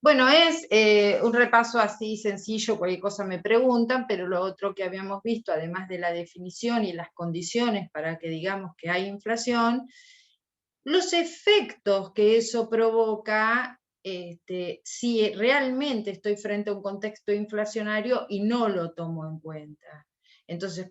Bueno, es un repaso así sencillo, cualquier cosa me preguntan, pero lo otro que habíamos visto, además de la definición y las condiciones para que digamos que hay inflación, los efectos que eso provoca, si realmente estoy frente a un contexto inflacionario y no lo tomo en cuenta. Entonces,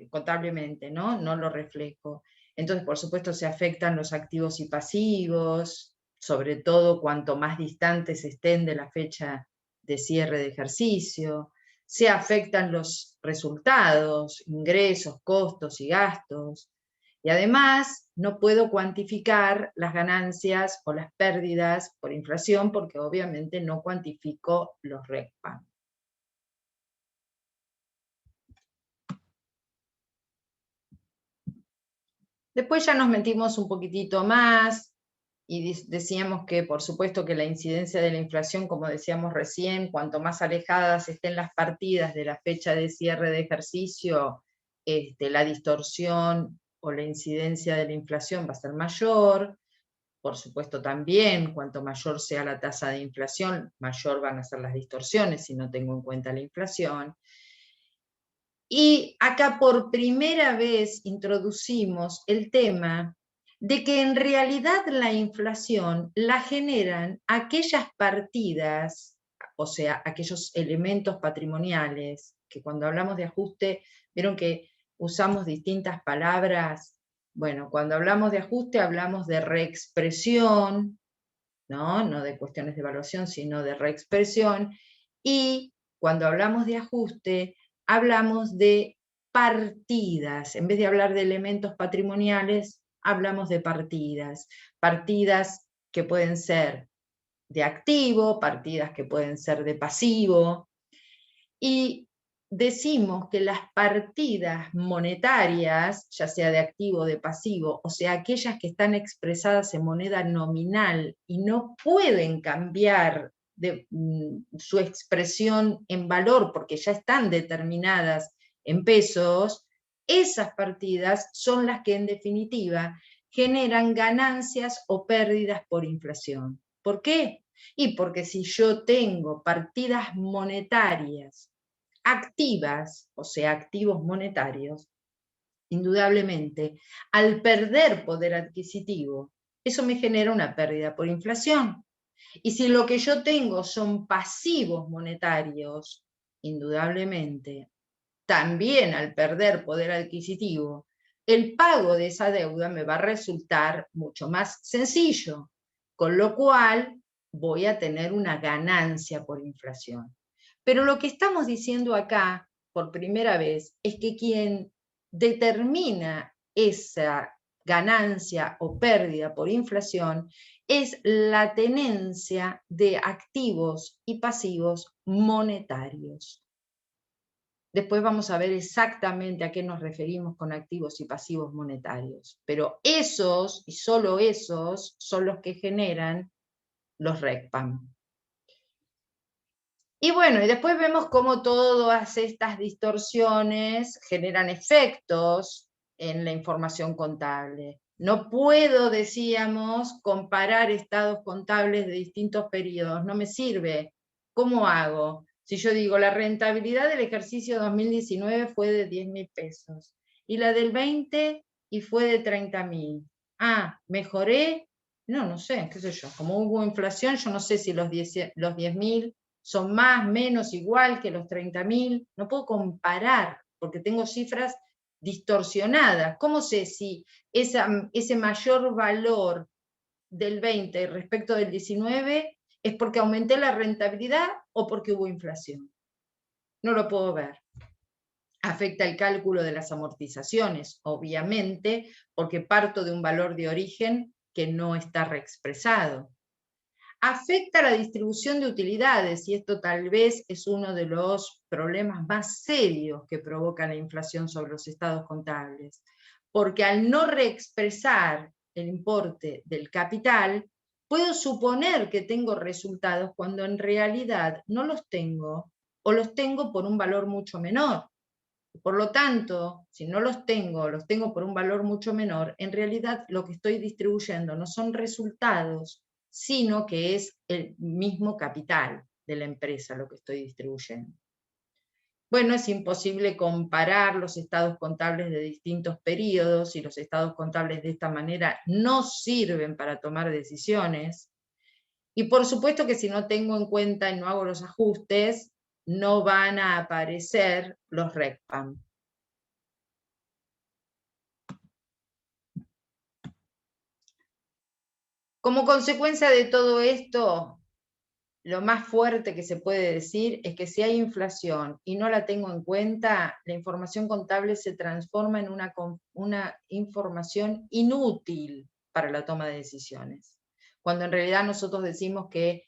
contablemente, ¿no? No lo reflejo. Entonces, por supuesto, se afectan los activos y pasivos, sobre todo cuanto más distantes estén de la fecha de cierre de ejercicio. Se afectan los resultados, ingresos, costos y gastos. Y además, no puedo cuantificar las ganancias o las pérdidas por inflación porque obviamente no cuantifico los RECPAM. Después ya nos metimos un poquitito más y decíamos que por supuesto que la incidencia de la inflación, como decíamos recién, cuanto más alejadas estén las partidas de la fecha de cierre de ejercicio, la distorsión o la incidencia de la inflación va a ser mayor. Por supuesto también, cuanto mayor sea la tasa de inflación, mayor van a ser las distorsiones si no tengo en cuenta la inflación. Y acá por primera vez introducimos el tema de que en realidad la inflación la generan aquellas partidas, o sea, aquellos elementos patrimoniales, que cuando hablamos de ajuste, vieron que usamos distintas palabras. Bueno, cuando hablamos de ajuste hablamos de reexpresión, ¿no? No de cuestiones de evaluación, sino de reexpresión. Y cuando hablamos de ajuste, hablamos de partidas. En vez de hablar de elementos patrimoniales, hablamos de partidas. Partidas que pueden ser de activo, partidas que pueden ser de pasivo. Y decimos que las partidas monetarias, ya sea de activo o de pasivo, o sea, aquellas que están expresadas en moneda nominal y no pueden cambiar su expresión en valor porque ya están determinadas en pesos, esas partidas son las que en definitiva generan ganancias o pérdidas por inflación. ¿Por qué? Y porque si yo tengo partidas monetarias activas, o sea, activos monetarios, indudablemente, al perder poder adquisitivo, eso me genera una pérdida por inflación. Y si lo que yo tengo son pasivos monetarios, indudablemente, también al perder poder adquisitivo, el pago de esa deuda me va a resultar mucho más sencillo, con lo cual voy a tener una ganancia por inflación. Pero lo que estamos diciendo acá, por primera vez, es que quien determina esa ganancia o pérdida por inflación es la tenencia de activos y pasivos monetarios. Después vamos a ver exactamente a qué nos referimos con activos y pasivos monetarios. Pero esos, y solo esos, son los que generan los RECPAM. Y bueno, y después vemos cómo todas estas distorsiones generan efectos en la información contable. No puedo, decíamos, comparar estados contables de distintos periodos, no me sirve. ¿Cómo hago? Si yo digo, la rentabilidad del ejercicio 2019 fue de 10.000 pesos, y la del 20 y fue de 30.000. Ah, ¿mejoré? No, no sé, qué sé yo. Como hubo inflación, yo no sé si los 10.000 son más, menos, igual que los 30.000. No puedo comparar porque tengo cifras distorsionadas. ¿Cómo sé si ese mayor valor del 20 respecto del 19 es porque aumenté la rentabilidad o porque hubo inflación? No lo puedo ver. Afecta el cálculo de las amortizaciones, obviamente, porque parto de un valor de origen que no está reexpresado. Afecta la distribución de utilidades, y esto tal vez es uno de los problemas más serios que provoca la inflación sobre los estados contables, porque al no reexpresar el importe del capital, puedo suponer que tengo resultados cuando en realidad no los tengo, o los tengo por un valor mucho menor. Por lo tanto, si no los tengo por un valor mucho menor, en realidad lo que estoy distribuyendo no son resultados, sino que es el mismo capital de la empresa lo que estoy distribuyendo. Bueno, es imposible comparar los estados contables de distintos periodos y los estados contables de esta manera no sirven para tomar decisiones. Y por supuesto que si no tengo en cuenta y no hago los ajustes, no van a aparecer los RECPAM. Como consecuencia de todo esto, lo más fuerte que se puede decir es que si hay inflación y no la tengo en cuenta, la información contable se transforma en una información inútil para la toma de decisiones. Cuando en realidad nosotros decimos que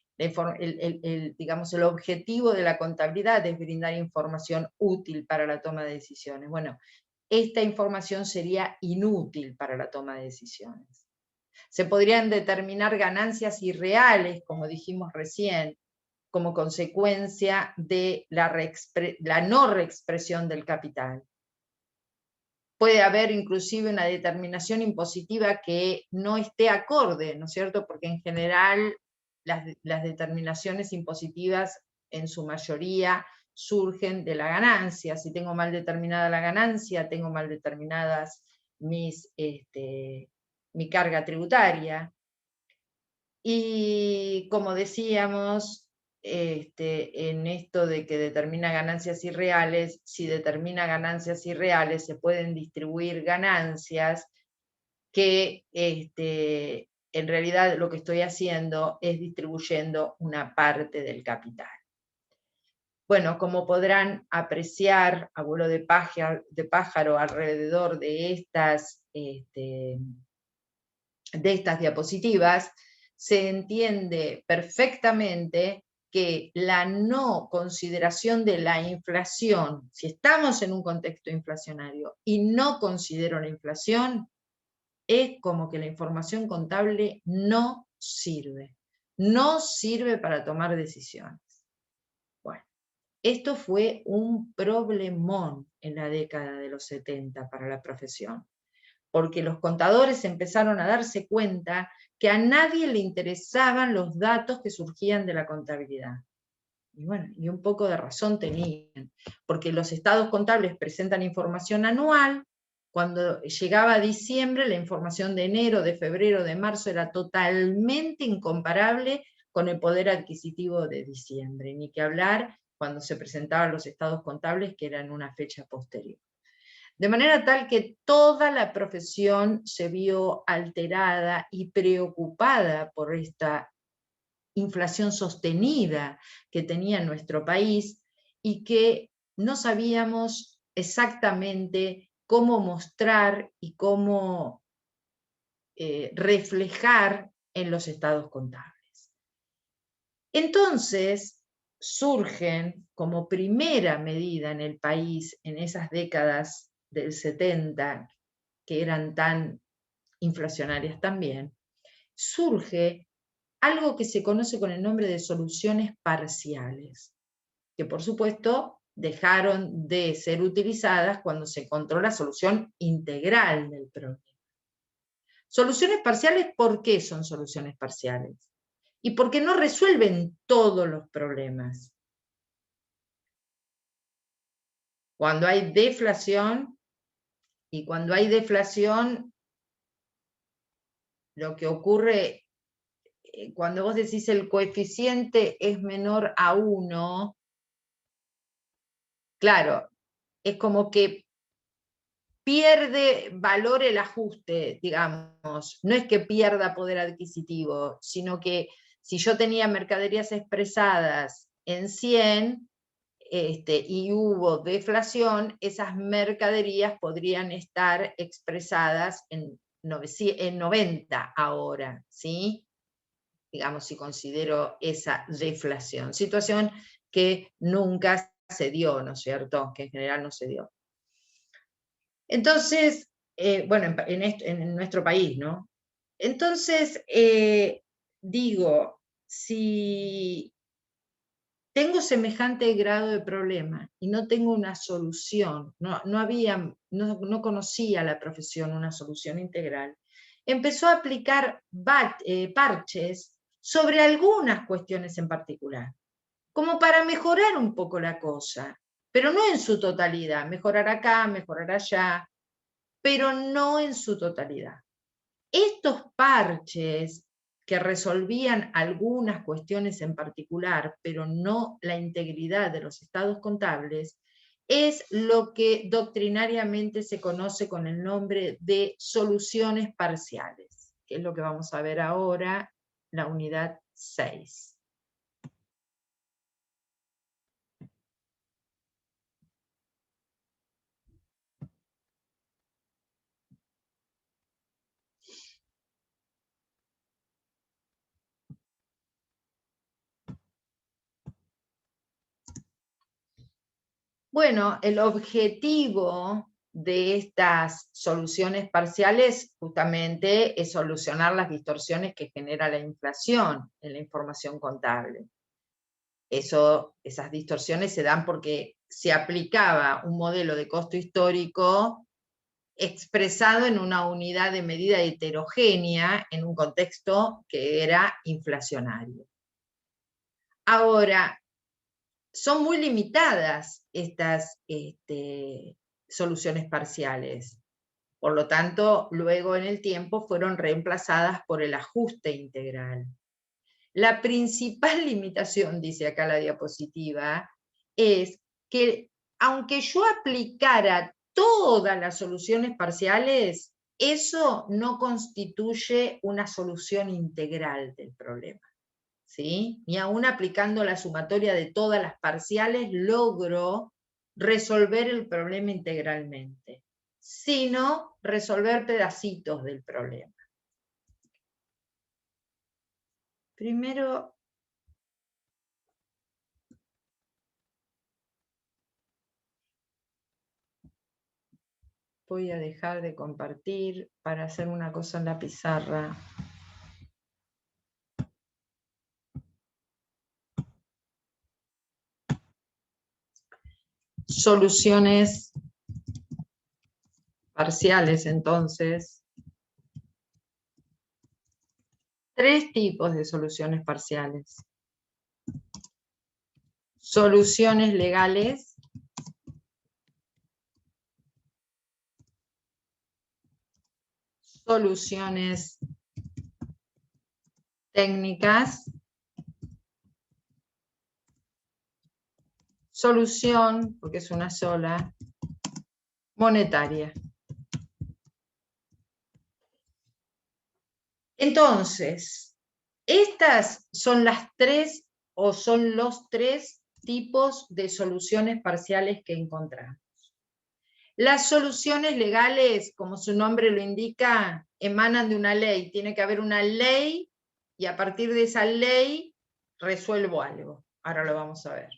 digamos, el objetivo de la contabilidad es brindar información útil para la toma de decisiones. Bueno, esta información sería inútil para la toma de decisiones. Se podrían determinar ganancias irreales, como dijimos recién, como consecuencia de la no reexpresión del capital. Puede haber inclusive una determinación impositiva que no esté acorde, ¿no es cierto? Porque en general las determinaciones impositivas en su mayoría surgen de la ganancia. Si tengo mal determinada la ganancia, tengo mal determinadas mi carga tributaria. Y como decíamos, en esto de que determina ganancias irreales, si determina ganancias irreales, se pueden distribuir ganancias que en realidad lo que estoy haciendo es distribuyendo una parte del capital. Bueno, como podrán apreciar, a vuelo de pájaro alrededor de estas diapositivas, se entiende perfectamente que la no consideración de la inflación, si estamos en un contexto inflacionario y no considero la inflación, es como que la información contable no sirve para tomar decisiones. Bueno, esto fue un problemón en la década de los 70 para la profesión, porque los contadores empezaron a darse cuenta que a nadie le interesaban los datos que surgían de la contabilidad. Y bueno, y un poco de razón tenían, porque los estados contables presentan información anual. Cuando llegaba diciembre, la información de enero, de febrero, de marzo era totalmente incomparable con el poder adquisitivo de diciembre, ni que hablar cuando se presentaban los estados contables que eran una fecha posterior. De manera tal que toda la profesión se vio alterada y preocupada por esta inflación sostenida que tenía nuestro país y que no sabíamos exactamente cómo mostrar y cómo reflejar en los estados contables. Entonces surgen como primera medida en el país en esas décadas del 70, que eran tan inflacionarias también, surge algo que se conoce con el nombre de soluciones parciales, que por supuesto dejaron de ser utilizadas cuando se encontró la solución integral del problema. Soluciones parciales, ¿por qué son soluciones parciales? Y porque no resuelven todos los problemas. Cuando hay deflación, y cuando hay deflación, lo que ocurre, cuando vos decís el coeficiente es menor a 1, claro, es como que pierde valor el ajuste, digamos. No es que pierda poder adquisitivo, sino que si yo tenía mercaderías expresadas en 100, y hubo deflación, esas mercaderías podrían estar expresadas en 90 ahora, ¿sí? Digamos, si considero esa deflación. Situación que nunca se dio, ¿no es cierto? Que en general no se dio. Entonces, bueno, en nuestro país, ¿no? Entonces, digo, si tengo semejante grado de problema y no tengo una solución, no conocía la profesión una solución integral, empezó a aplicar parches sobre algunas cuestiones en particular, como para mejorar un poco la cosa, pero no en su totalidad, mejorar acá, mejorar allá, pero no en su totalidad. Estos parches que resolvían algunas cuestiones en particular, pero no la integridad de los estados contables, es lo que doctrinariamente se conoce con el nombre de soluciones parciales, que es lo que vamos a ver ahora, la unidad 6. Bueno, el objetivo de estas soluciones parciales justamente es solucionar las distorsiones que genera la inflación en la información contable. Esas distorsiones se dan porque se aplicaba un modelo de costo histórico expresado en una unidad de medida heterogénea en un contexto que era inflacionario. Ahora, son muy limitadas estas soluciones parciales. Por lo tanto, luego en el tiempo fueron reemplazadas por el ajuste integral. La principal limitación, dice acá la diapositiva, es que aunque yo aplicara todas las soluciones parciales, eso no constituye una solución integral del problema. ¿Sí? Ni aún aplicando la sumatoria de todas las parciales logro resolver el problema integralmente, sino resolver pedacitos del problema. Primero, voy a dejar de compartir para hacer una cosa en la pizarra. Soluciones parciales, entonces. Tres tipos de soluciones parciales. Soluciones legales, soluciones técnicas, solución, porque es una sola, monetaria. Entonces, estas son las tres o son los tres tipos de soluciones parciales que encontramos. Las soluciones legales, como su nombre lo indica, emanan de una ley. Tiene que haber una ley y a partir de esa ley resuelvo algo. Ahora lo vamos a ver.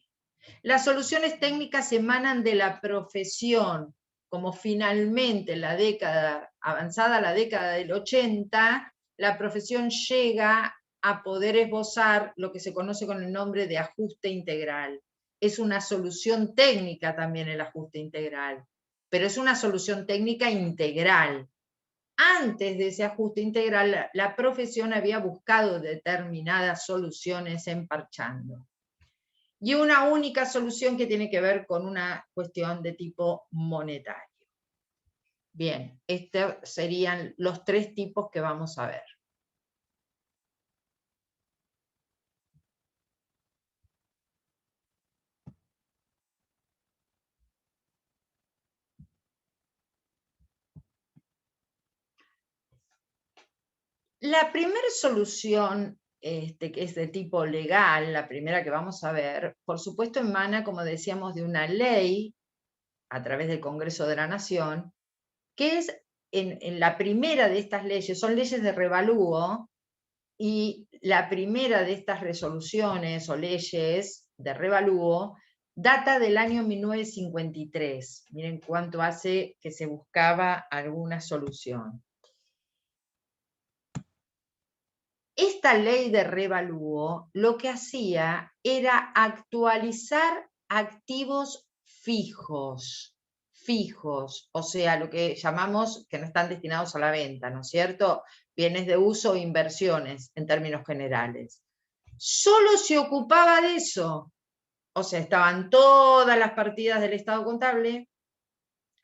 Las soluciones técnicas emanan de la profesión, como finalmente en la década, avanzada la década del 80, la profesión llega a poder esbozar lo que se conoce con el nombre de ajuste integral. Es una solución técnica también el ajuste integral, pero es una solución técnica integral. Antes de ese ajuste integral, la profesión había buscado determinadas soluciones emparchando. Y una única solución que tiene que ver con una cuestión de tipo monetario. Bien, estos serían los tres tipos que vamos a ver. La primera solución, que es de tipo legal, la primera que vamos a ver, por supuesto emana, como decíamos, de una ley a través del Congreso de la Nación, que es en la primera de estas leyes, son leyes de revalúo, y la primera de estas resoluciones o leyes de revalúo data del año 1953. Miren cuánto hace que se buscaba alguna solución. Esta ley de revalúo lo que hacía era actualizar activos fijos, o sea, lo que llamamos que no están destinados a la venta, ¿no es cierto? bienes de uso o inversiones en términos generales. Solo se ocupaba de eso. O sea, estaban todas las partidas del estado contable,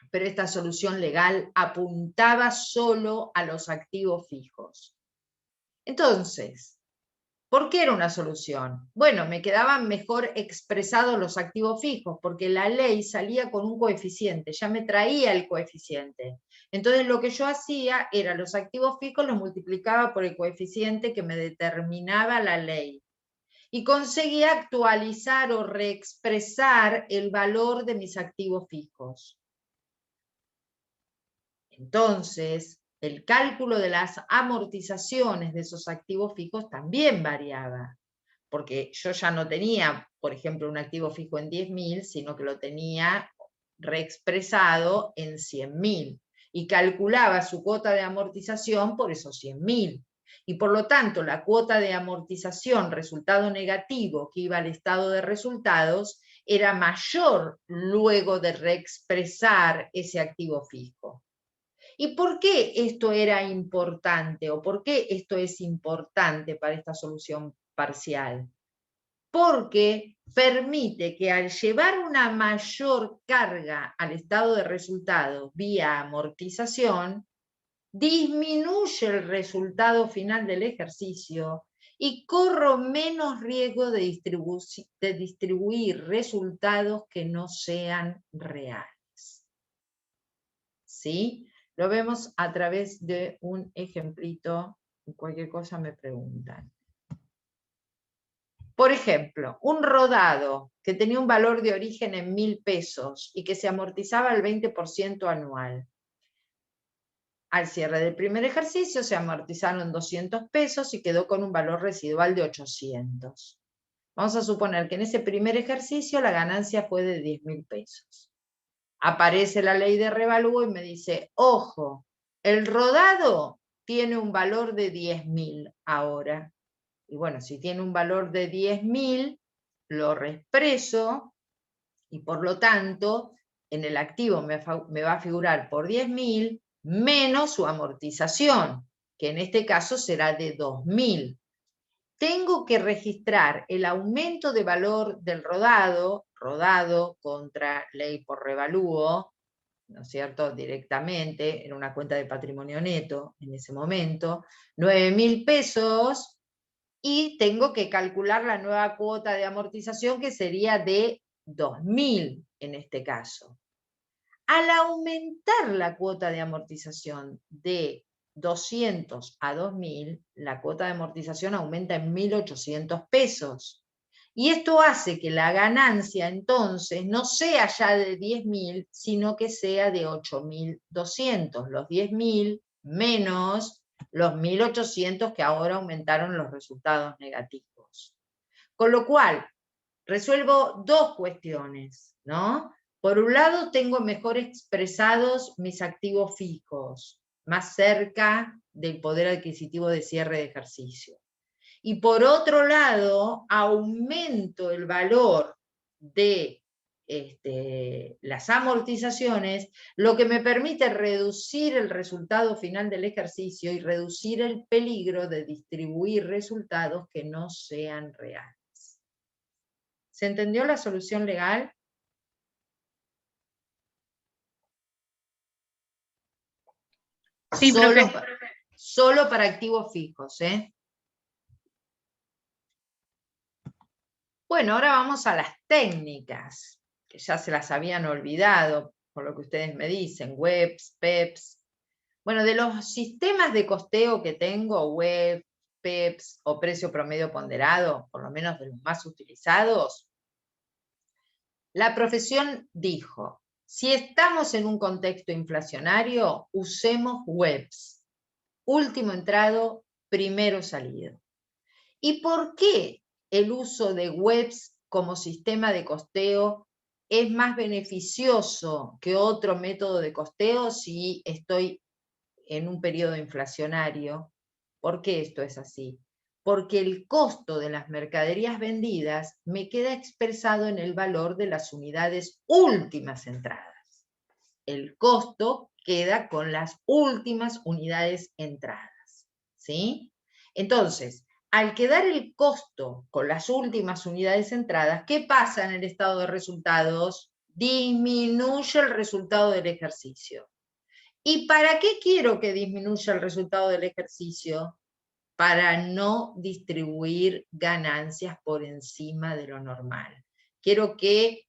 pero esta solución legal apuntaba solo a los activos fijos. Entonces, ¿por qué era una solución? Bueno, me quedaban mejor expresados los activos fijos, porque la ley salía con un coeficiente, ya me traía el coeficiente. Entonces lo que yo hacía era los activos fijos los multiplicaba por el coeficiente que me determinaba la ley. Y conseguía actualizar o reexpresar el valor de mis activos fijos. Entonces, el cálculo de las amortizaciones de esos activos fijos también variaba, porque yo ya no tenía, por ejemplo, un activo fijo en 10.000, sino que lo tenía reexpresado en 100.000, y calculaba su cuota de amortización por esos 100.000. Y por lo tanto, la cuota de amortización, resultado negativo, que iba al estado de resultados, era mayor luego de reexpresar ese activo fijo. ¿Y por qué esto era importante o por qué esto es importante para esta solución parcial? Porque permite que al llevar una mayor carga al estado de resultados vía amortización, disminuye el resultado final del ejercicio y corro menos riesgo de distribuir resultados que no sean reales. ¿Sí? Lo vemos a través de un ejemplito, cualquier cosa me preguntan. Por ejemplo, un rodado que tenía un valor de origen en 1.000 pesos y que se amortizaba al 20% anual. Al cierre del primer ejercicio se amortizaron 200 pesos y quedó con un valor residual de 800. Vamos a suponer que en ese primer ejercicio la ganancia fue de 10.000 pesos. Aparece la ley de revalúo y me dice, ojo, el rodado tiene un valor de 10.000 ahora. Y bueno, si tiene un valor de 10.000, lo reexpreso y por lo tanto en el activo me va a figurar por 10.000 menos su amortización, que en este caso será de 2.000. Tengo que registrar el aumento de valor del rodado contra ley por revalúo, ¿no es cierto?, directamente en una cuenta de patrimonio neto en ese momento, 9.000 pesos, y tengo que calcular la nueva cuota de amortización que sería de 2.000 en este caso. Al aumentar la cuota de amortización de 200 a 2.000, la cuota de amortización aumenta en 1.800 pesos. Y esto hace que la ganancia entonces no sea ya de 10.000, sino que sea de 8.200. Los 10.000 menos los 1.800 que ahora aumentaron los resultados negativos. Con lo cual, resuelvo dos cuestiones, ¿no? Por un lado, tengo mejor expresados mis activos fijos, más cerca del poder adquisitivo de cierre de ejercicio. Y por otro lado, aumento el valor de las amortizaciones, lo que me permite reducir el resultado final del ejercicio y reducir el peligro de distribuir resultados que no sean reales. ¿Se entendió la solución legal? Sí, profe. Solo para activos fijos, ¿eh? Bueno, ahora vamos a las técnicas, que ya se las habían olvidado, por lo que ustedes me dicen, WEBs, PEPs. Bueno, de los sistemas de costeo que tengo, WEB, PEPs o precio promedio ponderado, por lo menos de los más utilizados, la profesión dijo, si estamos en un contexto inflacionario, usemos WEBs. Último entrado, primero salido. ¿Y por qué el uso de WEBs como sistema de costeo es más beneficioso que otro método de costeo si estoy en un periodo inflacionario? ¿Por qué esto es así? Porque el costo de las mercaderías vendidas me queda expresado en el valor de las unidades últimas entradas. El costo queda con las últimas unidades entradas. ¿sí? Entonces, al quedar el costo con las últimas unidades entradas, ¿qué pasa en el estado de resultados? Disminuye el resultado del ejercicio. ¿Y para qué quiero que disminuya el resultado del ejercicio? Para no distribuir ganancias por encima de lo normal. Quiero que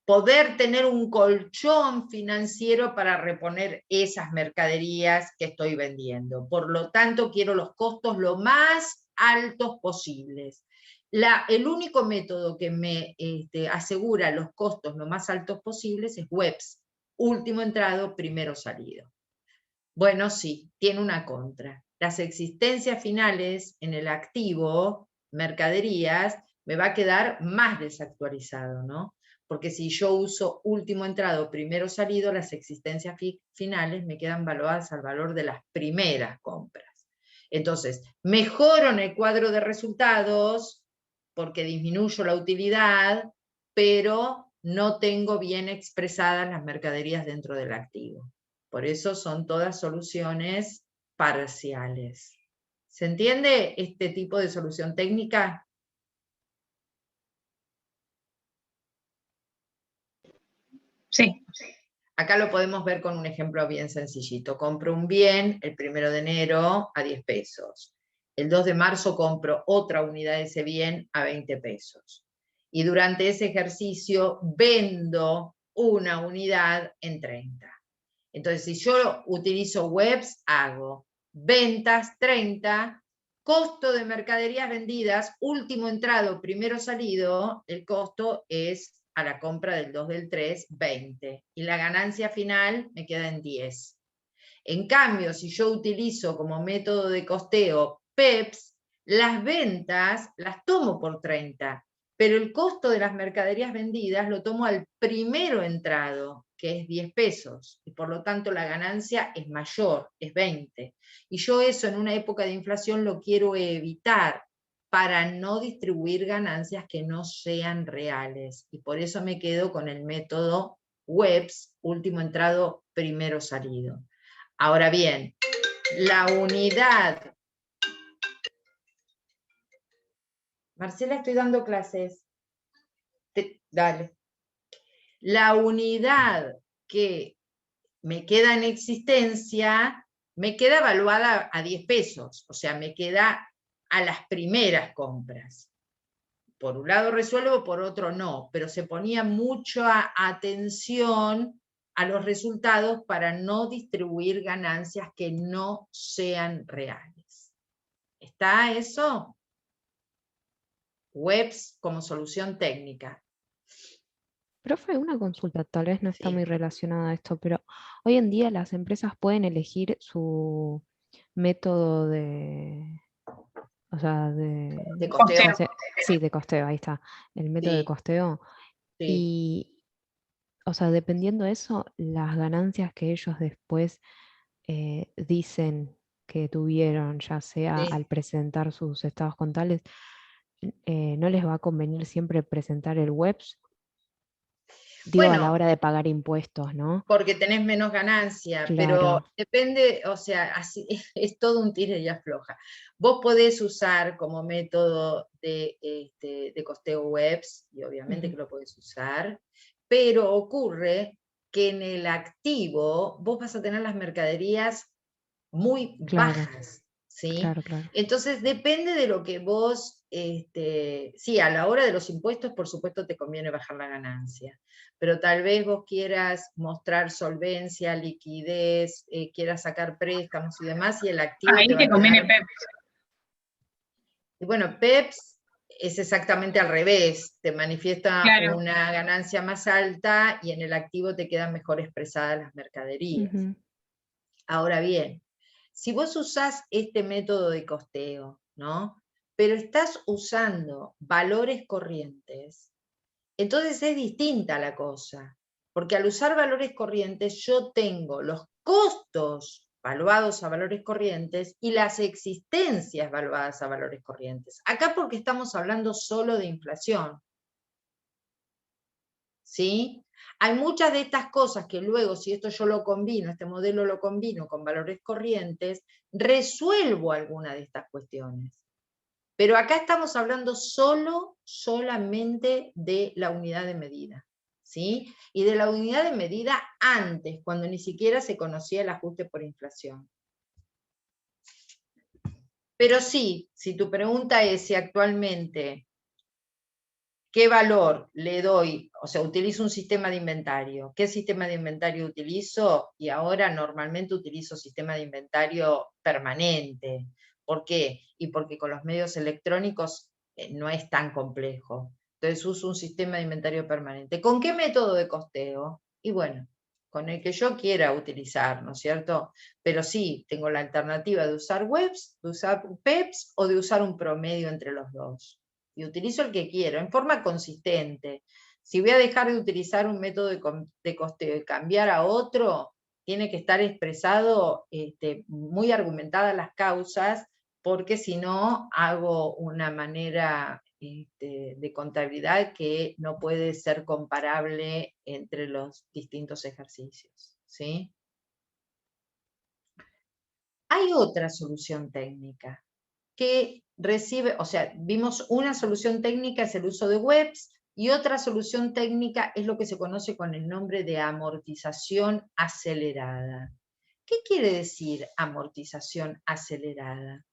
poder tener un colchón financiero para reponer esas mercaderías que estoy vendiendo. Por lo tanto, quiero los costos lo más altos posibles. El único método que me asegura los costos lo más altos posibles es WEPS, último entrado, primero salido. Bueno, sí, tiene una contra. Las existencias finales en el activo, mercaderías, me va a quedar más desactualizado, ¿no? Porque si yo uso último entrado, primero salido, las existencias finales me quedan valuadas al valor de las primeras compras. Entonces, mejoro en el cuadro de resultados porque disminuyo la utilidad, pero no tengo bien expresadas las mercaderías dentro del activo. Por eso son todas soluciones parciales. ¿Se entiende este tipo de solución técnica? Sí. Acá lo podemos ver con un ejemplo bien sencillito. Compro un bien el 1 de enero a 10 pesos. El 2 de marzo compro otra unidad de ese bien a 20 pesos. Y durante ese ejercicio vendo una unidad en 30. Entonces, si yo utilizo webs, hago ventas 30, costo de mercaderías vendidas, último entrado, primero salido, el costo es a la compra del 2 del 3, 20. Y la ganancia final me queda en 10. En cambio, si yo utilizo como método de costeo PEPS, las ventas las tomo por 30, pero el costo de las mercaderías vendidas lo tomo al primero entrado, que es 10 pesos, y por lo tanto la ganancia es mayor, es 20. Y yo eso en una época de inflación lo quiero evitar para no distribuir ganancias que no sean reales. Y por eso me quedo con el método WEPS, último entrado, primero salido. Ahora bien, la unidad. Marcela, estoy dando clases. Dale. La unidad que me queda en existencia, me queda evaluada a 10 pesos, o sea, me queda a las primeras compras. Por un lado resuelvo, por otro no, pero se ponía mucha atención a los resultados para no distribuir ganancias que no sean reales. ¿Está eso? Webs como solución técnica. Profe, una consulta, tal vez no está Sí. muy relacionada a esto, pero hoy en día las empresas pueden elegir su método de, o sea, De costeo. sí, de costeo, ahí está, el método de Sí, costeo. sí. Y, o sea, dependiendo de eso, las ganancias que ellos después dicen que tuvieron, ya sea al Sí. presentar sus estados contables, ¿no les va a convenir siempre presentar el WEPS? Digo, a la Bueno, hora de pagar impuestos, ¿no? porque tenés menos ganancia, pero Claro. depende, o sea, así, es todo un tire y afloja. Vos podés usar como método de costeo webs, y obviamente que lo podés usar, pero ocurre que en el activo vos vas a tener las mercaderías muy Claro, bajas, ¿sí? claro, claro. Entonces depende de lo que vos, sí, a la hora de los impuestos, por supuesto, te conviene bajar la ganancia, pero tal vez vos quieras mostrar solvencia, liquidez, quieras sacar préstamos y demás, y el activo te Ahí va te a conviene quedar. PEPS. Y bueno, PEPS es exactamente al revés, te manifiesta Claro. una ganancia más alta y en el activo te quedan mejor expresadas las mercaderías. Ujú. Ahora bien, si vos usás este método de costeo, ¿no? Pero estás usando valores corrientes, entonces es distinta la cosa, porque al usar valores corrientes yo tengo los costos valuados a valores corrientes y las existencias valuadas a valores corrientes. Acá porque estamos hablando solo de inflación, ¿sí? Hay muchas de estas cosas que luego, si esto yo lo combino, este modelo lo combino con valores corrientes, resuelvo alguna de estas cuestiones. Pero acá estamos hablando solamente de la unidad de medida, ¿sí? Y de la unidad de medida antes, cuando ni siquiera se conocía el ajuste por inflación. Pero sí, si tu pregunta es si actualmente, ¿qué valor le doy? O sea, utilizo un sistema de inventario. ¿Qué sistema de inventario utilizo? Y ahora normalmente utilizo sistema de inventario permanente. ¿Por qué? Y porque con los medios electrónicos no es tan complejo. Entonces uso un sistema de inventario permanente. ¿Con qué método de costeo? Y bueno, con el que yo quiera utilizar, ¿no es cierto? Pero sí, tengo la alternativa de usar webs, de usar PEPs o de usar un promedio entre los dos. Y utilizo el que quiero, en forma consistente. Si voy a dejar de utilizar un método de costeo y cambiar a otro, tiene que estar expresado, muy argumentadas las causas, porque si no, hago una manera de contabilidad que no puede ser comparable entre los distintos ejercicios, ¿sí? Hay otra solución técnica que recibe, o sea, vimos una solución técnica es el uso de webs, y otra solución técnica es lo que se conoce con el nombre de amortización acelerada. ¿Qué quiere decir amortización acelerada?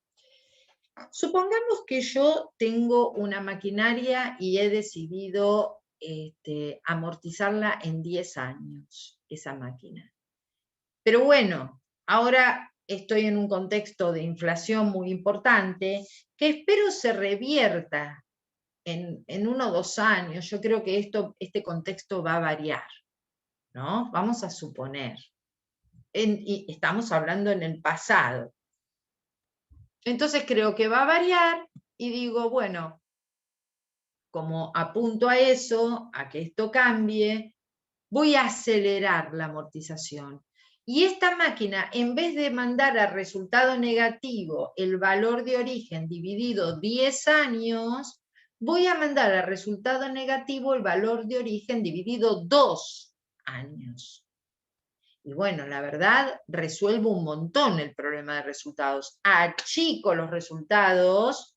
Supongamos que yo tengo una maquinaria y he decidido amortizarla en 10 años, esa máquina. Pero bueno, ahora estoy en un contexto de inflación muy importante, que espero se revierta en 1 o 2 años. Yo creo que este contexto va a variar, ¿no? Vamos a suponer. Y estamos hablando en el pasado. Entonces creo que va a variar y digo, bueno, como apunto a eso, a que esto cambie, voy a acelerar la amortización. Y esta máquina, en vez de mandar a resultado negativo el valor de origen dividido 10 años, voy a mandar a resultado negativo el valor de origen dividido 2 años. Y bueno, la verdad, resuelvo un montón el problema de resultados. Achico los resultados,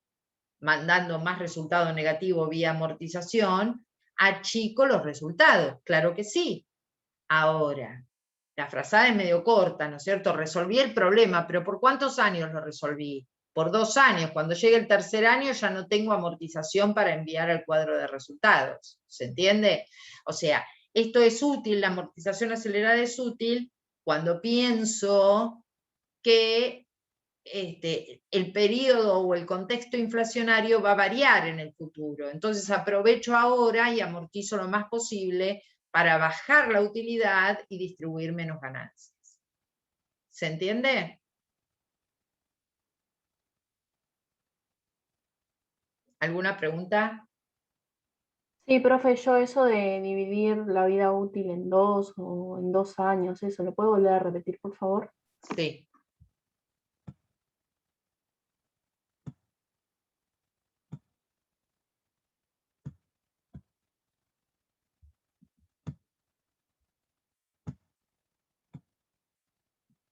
mandando más resultado negativo vía amortización, achico los resultados, claro que sí. Ahora, la frazada es medio corta, ¿no es cierto? Resolví el problema, pero ¿por cuántos años lo resolví? Por 2 años. Cuando llegue el tercer año ya no tengo amortización para enviar al cuadro de resultados. ¿Se entiende? O sea, esto es útil, la amortización acelerada es útil cuando pienso que el periodo o el contexto inflacionario va a variar en el futuro. Entonces aprovecho ahora y amortizo lo más posible para bajar la utilidad y distribuir menos ganancias. ¿Se entiende? ¿Alguna pregunta? Sí, profe, yo eso de dividir la vida útil en 2 o en 2 años, eso, ¿lo puedo volver a repetir, por favor? Sí.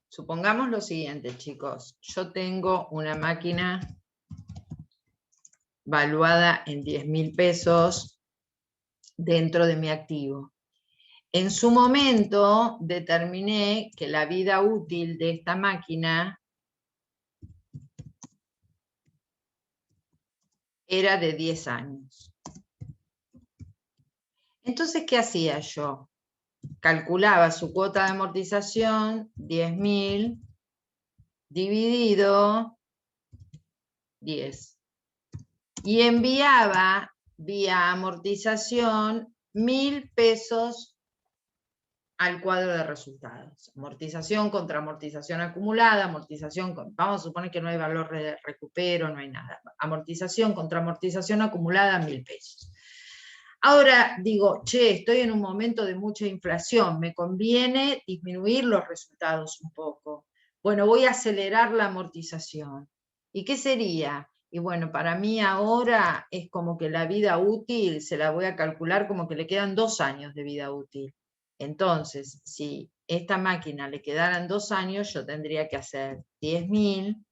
Supongamos lo siguiente, chicos. Yo tengo una máquina valuada en 10.000 pesos dentro de mi activo. En su momento determiné que la vida útil de esta máquina era de 10 años. Entonces, ¿qué hacía yo? Calculaba su cuota de amortización, 10.000, dividido 10. Y enviaba vía amortización 1.000 pesos al cuadro de resultados. Amortización contra amortización acumulada, amortización, vamos a suponer que no hay valor de recupero, no hay nada. Amortización contra amortización acumulada, 1.000 pesos. Ahora digo, che, estoy en un momento de mucha inflación, me conviene disminuir los resultados un poco. Bueno, voy a acelerar la amortización. ¿Y qué sería? Y bueno, para mí ahora es como que la vida útil se la voy a calcular como que le quedan 2 años de vida útil. Entonces, si esta máquina le quedaran 2 años, yo tendría que hacer 10.000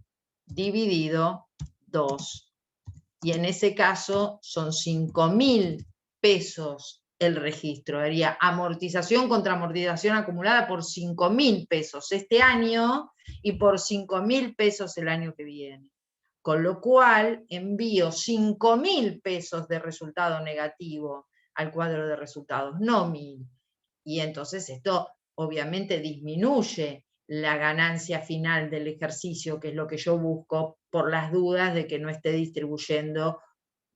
dividido 2. Y en ese caso son 5.000 pesos el registro. Haría amortización contra amortización acumulada por 5.000 pesos este año y por 5.000 pesos el año que viene. Con lo cual envío 5.000 pesos de resultado negativo al cuadro de resultados, no 1.000. Y entonces esto obviamente disminuye la ganancia final del ejercicio, que es lo que yo busco, por las dudas de que no esté distribuyendo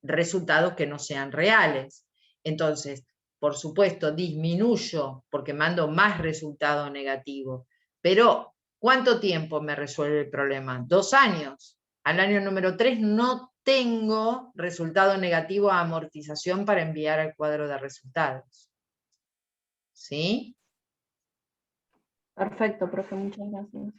resultados que no sean reales. Entonces, por supuesto, disminuyo porque mando más resultado negativo. Pero, ¿cuánto tiempo me resuelve el problema? 2 años. Al año número 3 no tengo resultado negativo a amortización para enviar al cuadro de resultados. ¿Sí? Perfecto, profe, muchas gracias.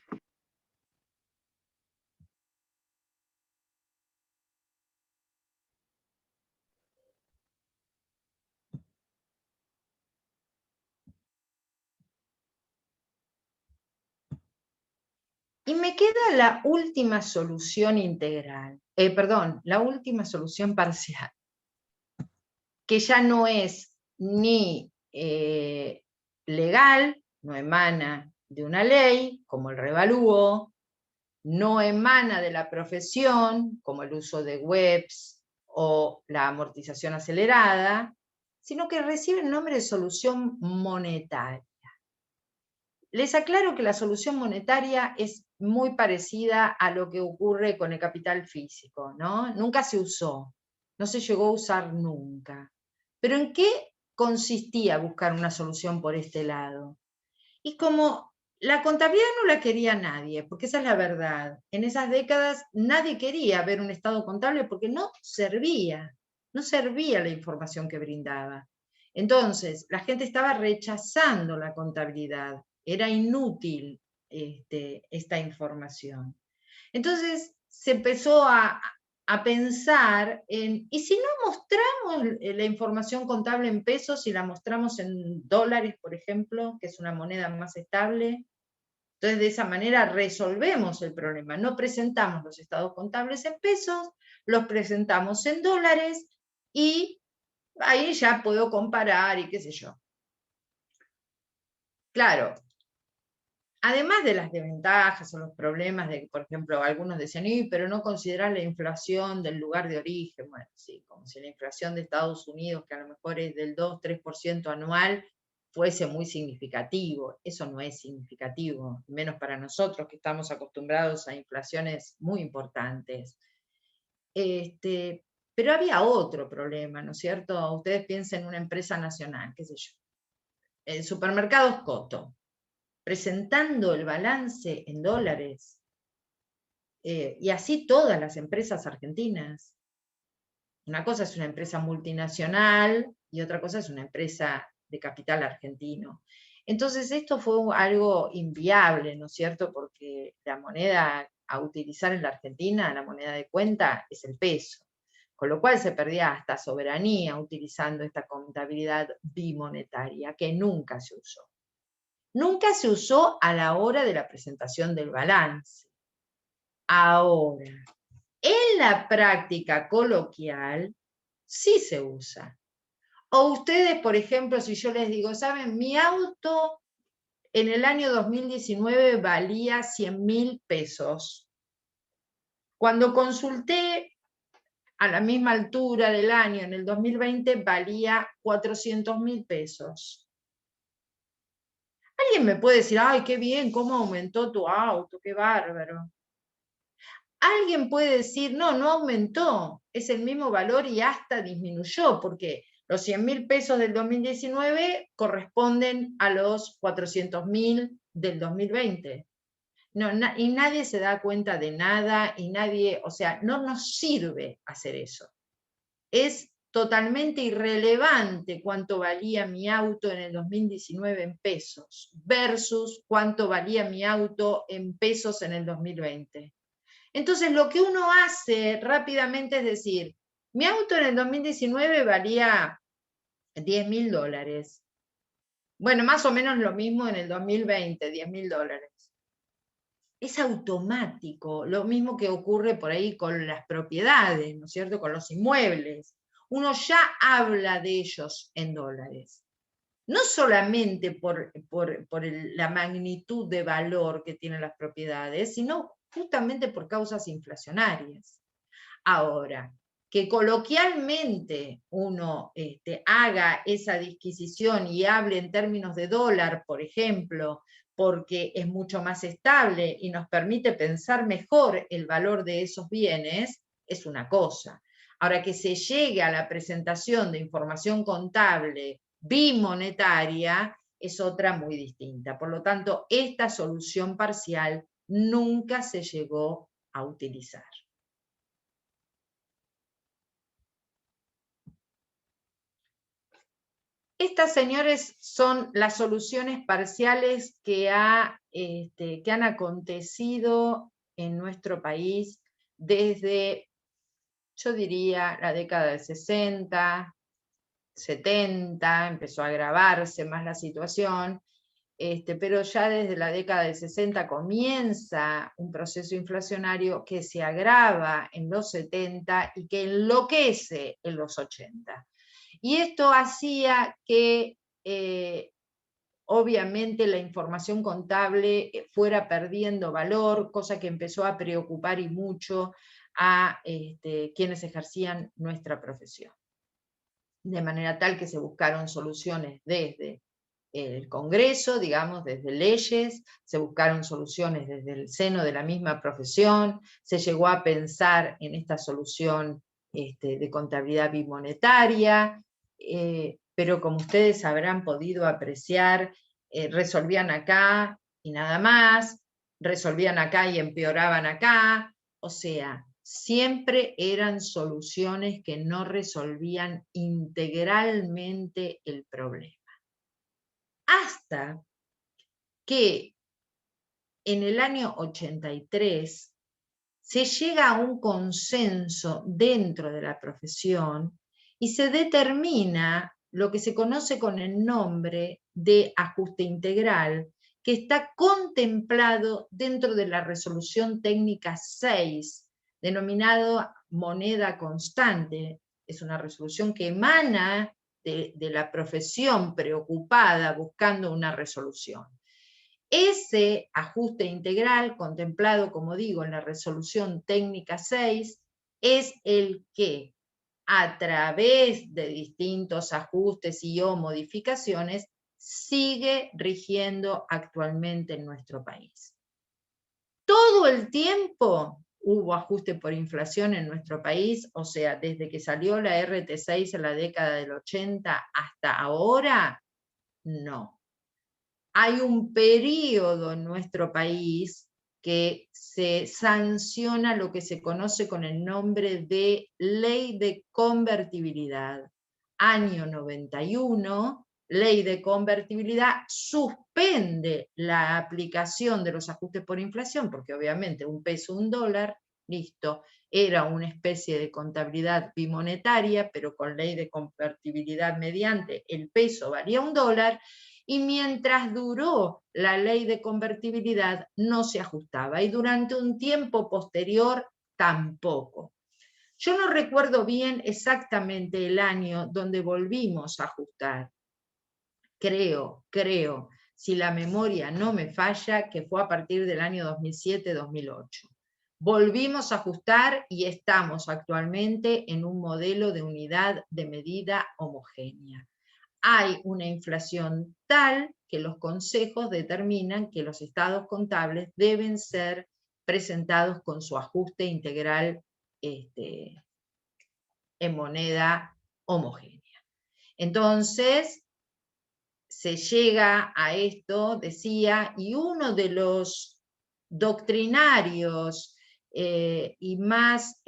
Y me queda la última solución integral, la última solución parcial, que ya no es ni legal, no emana de una ley, como el revalúo, no emana de la profesión, como el uso de webs o la amortización acelerada, sino que recibe el nombre de solución monetaria. Les aclaro que la solución monetaria es muy parecida a lo que ocurre con el capital físico, ¿no? Nunca se usó, no se llegó a usar nunca. Pero ¿en qué consistía buscar una solución por este lado? Y como la contabilidad no la quería nadie, porque esa es la verdad, en esas décadas nadie quería ver un estado contable porque no servía la información que brindaba. Entonces, la gente estaba rechazando la contabilidad, era inútil esta información. Entonces se empezó a pensar en, ¿y si no mostramos la información contable en pesos y la mostramos en dólares, por ejemplo, que es una moneda más estable? Entonces, de esa manera resolvemos el problema. No presentamos los estados contables en pesos, los presentamos en dólares y ahí ya puedo comparar y qué sé yo. Claro, además de las desventajas o los problemas de que, por ejemplo, algunos decían, pero no considerar la inflación del lugar de origen. Bueno, sí, como si la inflación de Estados Unidos, que a lo mejor es del 2-3% anual, fuese muy significativo. Eso no es significativo, menos para nosotros que estamos acostumbrados a inflaciones muy importantes. Pero había otro problema, ¿no es cierto? Ustedes piensen en una empresa nacional, qué sé yo. El supermercado Coto, presentando el balance en dólares, y así todas las empresas argentinas. Una cosa es una empresa multinacional y otra cosa es una empresa de capital argentino. Entonces esto fue algo inviable, ¿no es cierto? Porque la moneda a utilizar en la Argentina, la moneda de cuenta, es el peso. Con lo cual se perdía hasta soberanía utilizando esta contabilidad bimonetaria que nunca se usó. Nunca se usó a la hora de la presentación del balance. Ahora, en la práctica coloquial sí se usa. O ustedes, por ejemplo, si yo les digo, ¿saben? Mi auto en el año 2019 valía 100.000 pesos. Cuando consulté a la misma altura del año, en el 2020, valía 400.000 pesos. Alguien me puede decir, ay, qué bien, cómo aumentó tu auto, qué bárbaro. Alguien puede decir, no, no aumentó, es el mismo valor y hasta disminuyó, porque los 100.000 pesos del 2019 corresponden a los 400.000 del 2020. No, y nadie se da cuenta de nada, y nadie, o sea, no nos sirve hacer eso. Es totalmente irrelevante cuánto valía mi auto en el 2019 en pesos versus cuánto valía mi auto en pesos en el 2020. Entonces lo que uno hace rápidamente es decir, mi auto en el 2019 valía $10.000. Bueno, más o menos lo mismo en el 2020, $10.000. Es automático, lo mismo que ocurre por ahí con las propiedades, ¿no es cierto?, con los inmuebles. Uno ya habla de ellos en dólares. No solamente por la magnitud de valor que tienen las propiedades, sino justamente por causas inflacionarias. Ahora, que coloquialmente uno haga esa disquisición y hable en términos de dólar, por ejemplo, porque es mucho más estable y nos permite pensar mejor el valor de esos bienes, es una cosa. Ahora, que se llegue a la presentación de información contable bimonetaria es otra muy distinta. Por lo tanto, esta solución parcial nunca se llegó a utilizar. Estas, señores, son las soluciones parciales que han acontecido en nuestro país desde, yo diría, la década del 60, 70, empezó a agravarse más la situación, pero ya desde la década del 60 comienza un proceso inflacionario que se agrava en los 70 y que enloquece en los 80. Y esto hacía que obviamente la información contable fuera perdiendo valor, cosa que empezó a preocupar y mucho a quienes ejercían nuestra profesión. De manera tal que se buscaron soluciones desde el Congreso, digamos, desde leyes, se buscaron soluciones desde el seno de la misma profesión, se llegó a pensar en esta solución de contabilidad bimonetaria, pero como ustedes habrán podido apreciar, resolvían acá y nada más, resolvían acá y empeoraban acá, o sea, siempre eran soluciones que no resolvían integralmente el problema. Hasta que en el año 83 se llega a un consenso dentro de la profesión y se determina lo que se conoce con el nombre de ajuste integral, que está contemplado dentro de la resolución técnica 6, denominado moneda constante. Es una resolución que emana de la profesión preocupada buscando una resolución. Ese ajuste integral, contemplado, como digo, en la resolución técnica 6, es el que, a través de distintos ajustes y o modificaciones, sigue rigiendo actualmente en nuestro país. Todo el tiempo hubo ajuste por inflación en nuestro país, o sea, desde que salió la RT6 en la década del 80 hasta ahora, no. Hay un periodo en nuestro país que se sanciona lo que se conoce con el nombre de Ley de Convertibilidad. Año 91, Ley de Convertibilidad suspende la aplicación de los ajustes por inflación, porque obviamente un peso, un dólar, listo, era una especie de contabilidad bimonetaria, pero con ley de convertibilidad mediante el peso valía un dólar, y mientras duró la ley de convertibilidad no se ajustaba, y durante un tiempo posterior tampoco. Yo no recuerdo bien exactamente el año donde volvimos a ajustar. Creo, si la memoria no me falla, que fue a partir del año 2007-2008. Volvimos a ajustar y estamos actualmente en un modelo de unidad de medida homogénea. Hay una inflación tal que los consejos determinan que los estados contables deben ser presentados con su ajuste integral en moneda homogénea. Entonces, se llega a esto, decía, y uno de los doctrinarios y más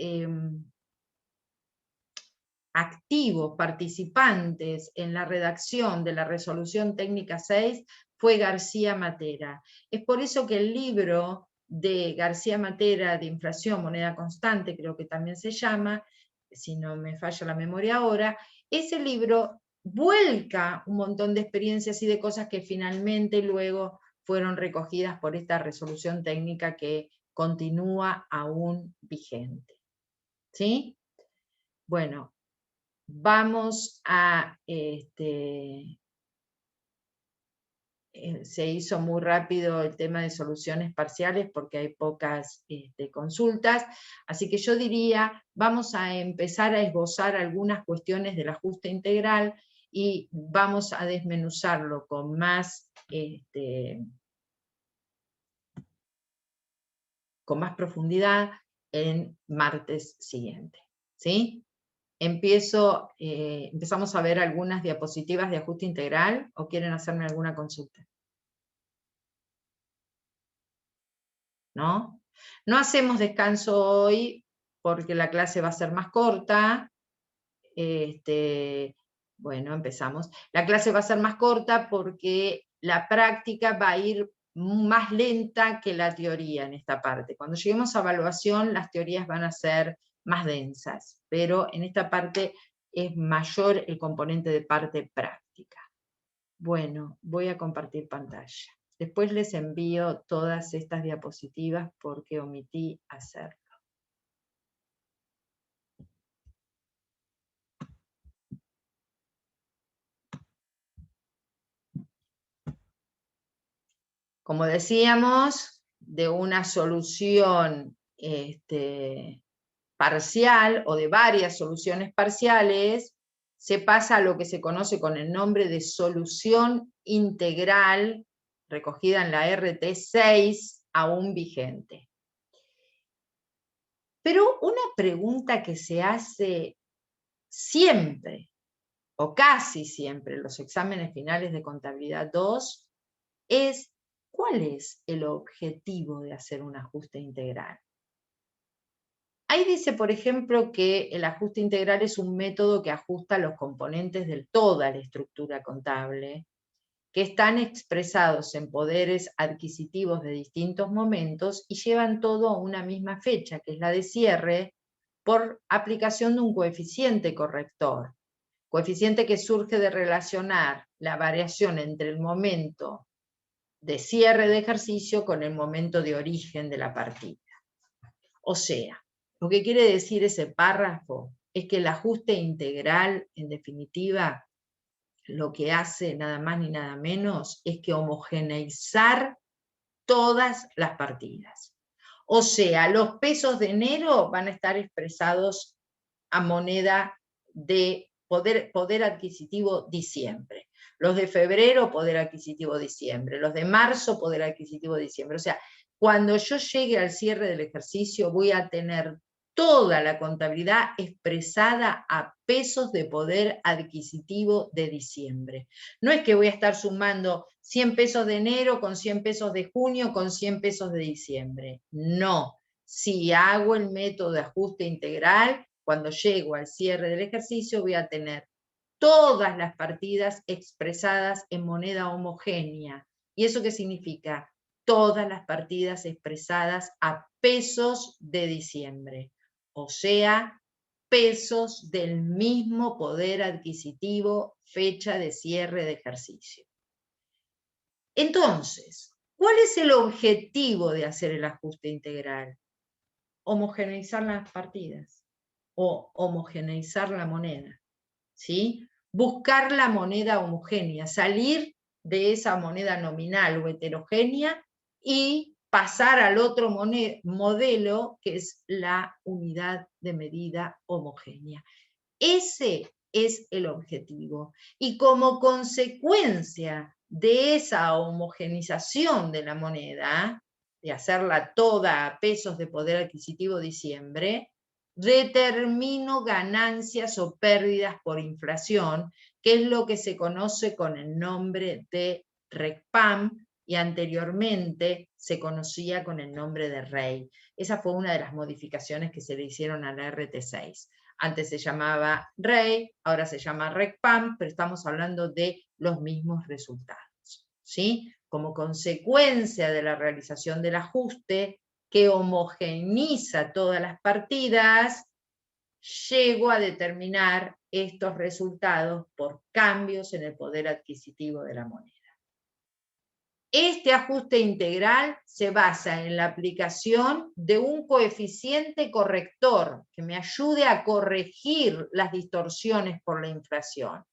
activos participantes en la redacción de la resolución técnica 6 fue García Matera. Es por eso que el libro de García Matera, de inflación, moneda constante, creo que también se llama, si no me falla la memoria ahora, ese libro vuelca un montón de experiencias y de cosas que finalmente luego fueron recogidas por esta resolución técnica que continúa aún vigente. ¿Sí? Bueno, vamos a... se hizo muy rápido el tema de soluciones parciales porque hay pocas consultas, así que yo diría, vamos a empezar a esbozar algunas cuestiones del ajuste integral y vamos a desmenuzarlo con más profundidad en martes siguiente. ¿Sí? Empezamos a ver algunas diapositivas de ajuste integral, ¿o quieren hacerme alguna consulta? ¿No? No hacemos descanso hoy porque la clase va a ser más corta. Bueno, empezamos. La clase va a ser más corta porque la práctica va a ir más lenta que la teoría en esta parte. Cuando lleguemos a evaluación, las teorías van a ser más densas, pero en esta parte es mayor el componente de parte práctica. Bueno, voy a compartir pantalla. Después les envío todas estas diapositivas porque omití hacerlo. Como decíamos, de una solución parcial o de varias soluciones parciales, se pasa a lo que se conoce con el nombre de solución integral, recogida en la RT6, aún vigente. Pero una pregunta que se hace siempre, o casi siempre, en los exámenes finales de contabilidad 2, es ¿cuál es el objetivo de hacer un ajuste integral? Ahí dice, por ejemplo, que el ajuste integral es un método que ajusta los componentes de toda la estructura contable, que están expresados en poderes adquisitivos de distintos momentos y llevan todo a una misma fecha, que es la de cierre, por aplicación de un coeficiente corrector. Coeficiente que surge de relacionar la variación entre el momento de cierre de ejercicio con el momento de origen de la partida. O sea, lo que quiere decir ese párrafo es que el ajuste integral, en definitiva, lo que hace nada más ni nada menos es que homogeneizar todas las partidas. O sea, los pesos de enero van a estar expresados a moneda de poder adquisitivo diciembre. Los de febrero, poder adquisitivo diciembre. Los de marzo, poder adquisitivo diciembre. O sea, cuando yo llegue al cierre del ejercicio voy a tener toda la contabilidad expresada a pesos de poder adquisitivo de diciembre. No es que voy a estar sumando 100 pesos de enero con 100 pesos de junio con 100 pesos de diciembre. No. Si hago el método de ajuste integral, cuando llego al cierre del ejercicio voy a tener todas las partidas expresadas en moneda homogénea. ¿Y eso qué significa? Todas las partidas expresadas a pesos de diciembre. O sea, pesos del mismo poder adquisitivo, fecha de cierre de ejercicio. Entonces, ¿cuál es el objetivo de hacer el ajuste integral? Homogeneizar las partidas o homogeneizar la moneda, ¿sí? Buscar la moneda homogénea, salir de esa moneda nominal o heterogénea y pasar al otro modelo que es la unidad de medida homogénea. Ese es el objetivo. Y como consecuencia de esa homogenización de la moneda, de hacerla toda a pesos de poder adquisitivo diciembre, determino ganancias o pérdidas por inflación, que es lo que se conoce con el nombre de RECPAM, y anteriormente se conocía con el nombre de REI. Esa fue una de las modificaciones que se le hicieron a la RT6. Antes se llamaba REI, ahora se llama RECPAM, pero estamos hablando de los mismos resultados, ¿sí? Como consecuencia de la realización del ajuste, que homogeneiza todas las partidas, llego a determinar estos resultados por cambios en el poder adquisitivo de la moneda. Este ajuste integral se basa en la aplicación de un coeficiente corrector que me ayude a corregir las distorsiones por la inflación.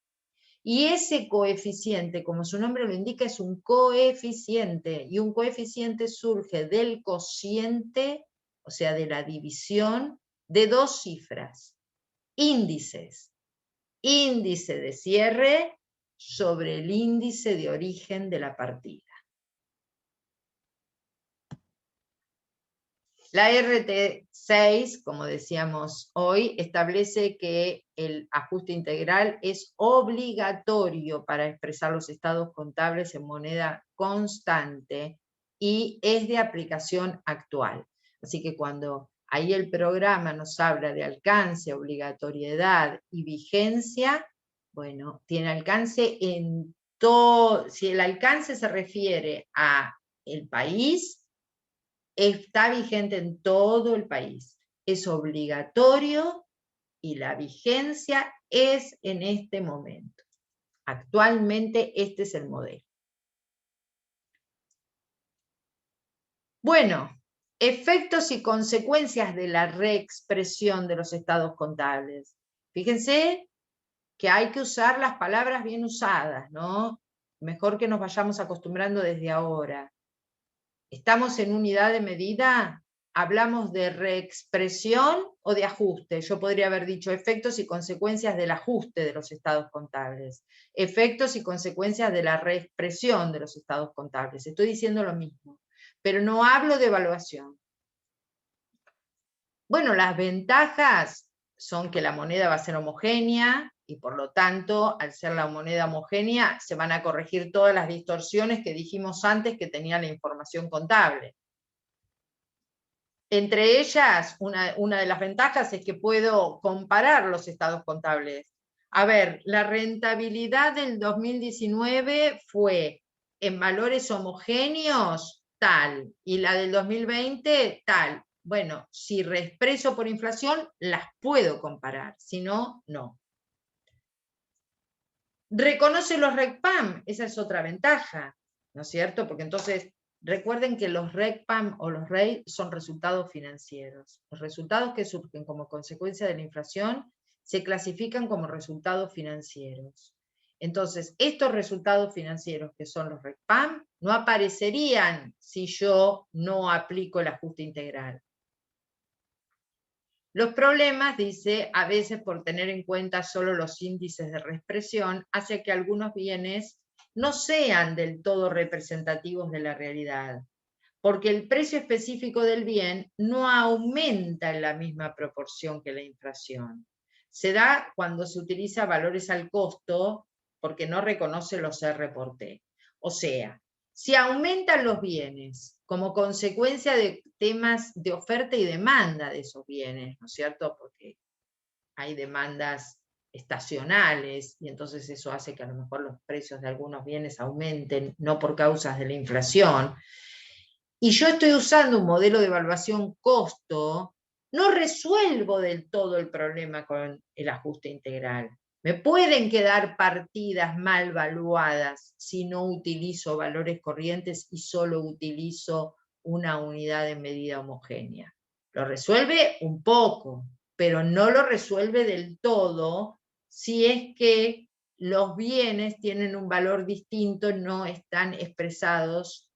Y ese coeficiente, como su nombre lo indica, es un coeficiente, y un coeficiente surge del cociente, o sea, de la división, de dos cifras, índices. Índice de cierre sobre el índice de origen de la partida. La RT6, como decíamos hoy, establece que el ajuste integral es obligatorio para expresar los estados contables en moneda constante y es de aplicación actual. Así que cuando ahí el programa nos habla de alcance, obligatoriedad y vigencia, bueno, tiene alcance en todo. Si el alcance se refiere a el país, está vigente en todo el país, es obligatorio y la vigencia es en este momento. Actualmente este es el modelo. Bueno, efectos y consecuencias de la reexpresión de los estados contables. Fíjense que hay que usar las palabras bien usadas, ¿no? Mejor que nos vayamos acostumbrando desde ahora. ¿Estamos en unidad de medida? ¿Hablamos de reexpresión o de ajuste? Yo podría haber dicho efectos y consecuencias del ajuste de los estados contables. Efectos y consecuencias de la reexpresión de los estados contables. Estoy diciendo lo mismo, pero no hablo de evaluación. Bueno, las ventajas son que la moneda va a ser homogénea, y por lo tanto, al ser la moneda homogénea, se van a corregir todas las distorsiones que dijimos antes que tenía la información contable. Entre ellas, una de las ventajas es que puedo comparar los estados contables. A ver, la rentabilidad del 2019 fue en valores homogéneos tal, y la del 2020 tal. Bueno, si reexpreso por inflación, las puedo comparar, si no, no. Reconoce los RECPAM, esa es otra ventaja, ¿no es cierto? Porque entonces, recuerden que los RECPAM o los REI son resultados financieros. Los resultados que surgen como consecuencia de la inflación se clasifican como resultados financieros. Entonces, estos resultados financieros que son los RECPAM no aparecerían si yo no aplico el ajuste integral. Los problemas, dice, a veces por tener en cuenta solo los índices de reexpresión, hace que algunos bienes no sean del todo representativos de la realidad, porque el precio específico del bien no aumenta en la misma proporción que la inflación. Se da cuando se utiliza valores al costo porque no reconoce los R por T. O sea, si aumentan los bienes como consecuencia de temas de oferta y demanda de esos bienes, ¿no es cierto? Porque hay demandas estacionales y entonces eso hace que a lo mejor los precios de algunos bienes aumenten, no por causas de la inflación. Y yo estoy usando un modelo de evaluación costo, no resuelvo del todo el problema con el ajuste integral. Me pueden quedar partidas mal valuadas si no utilizo valores corrientes y solo utilizo una unidad de medida homogénea. Lo resuelve un poco, pero no lo resuelve del todo si es que los bienes tienen un valor distinto, no están expresados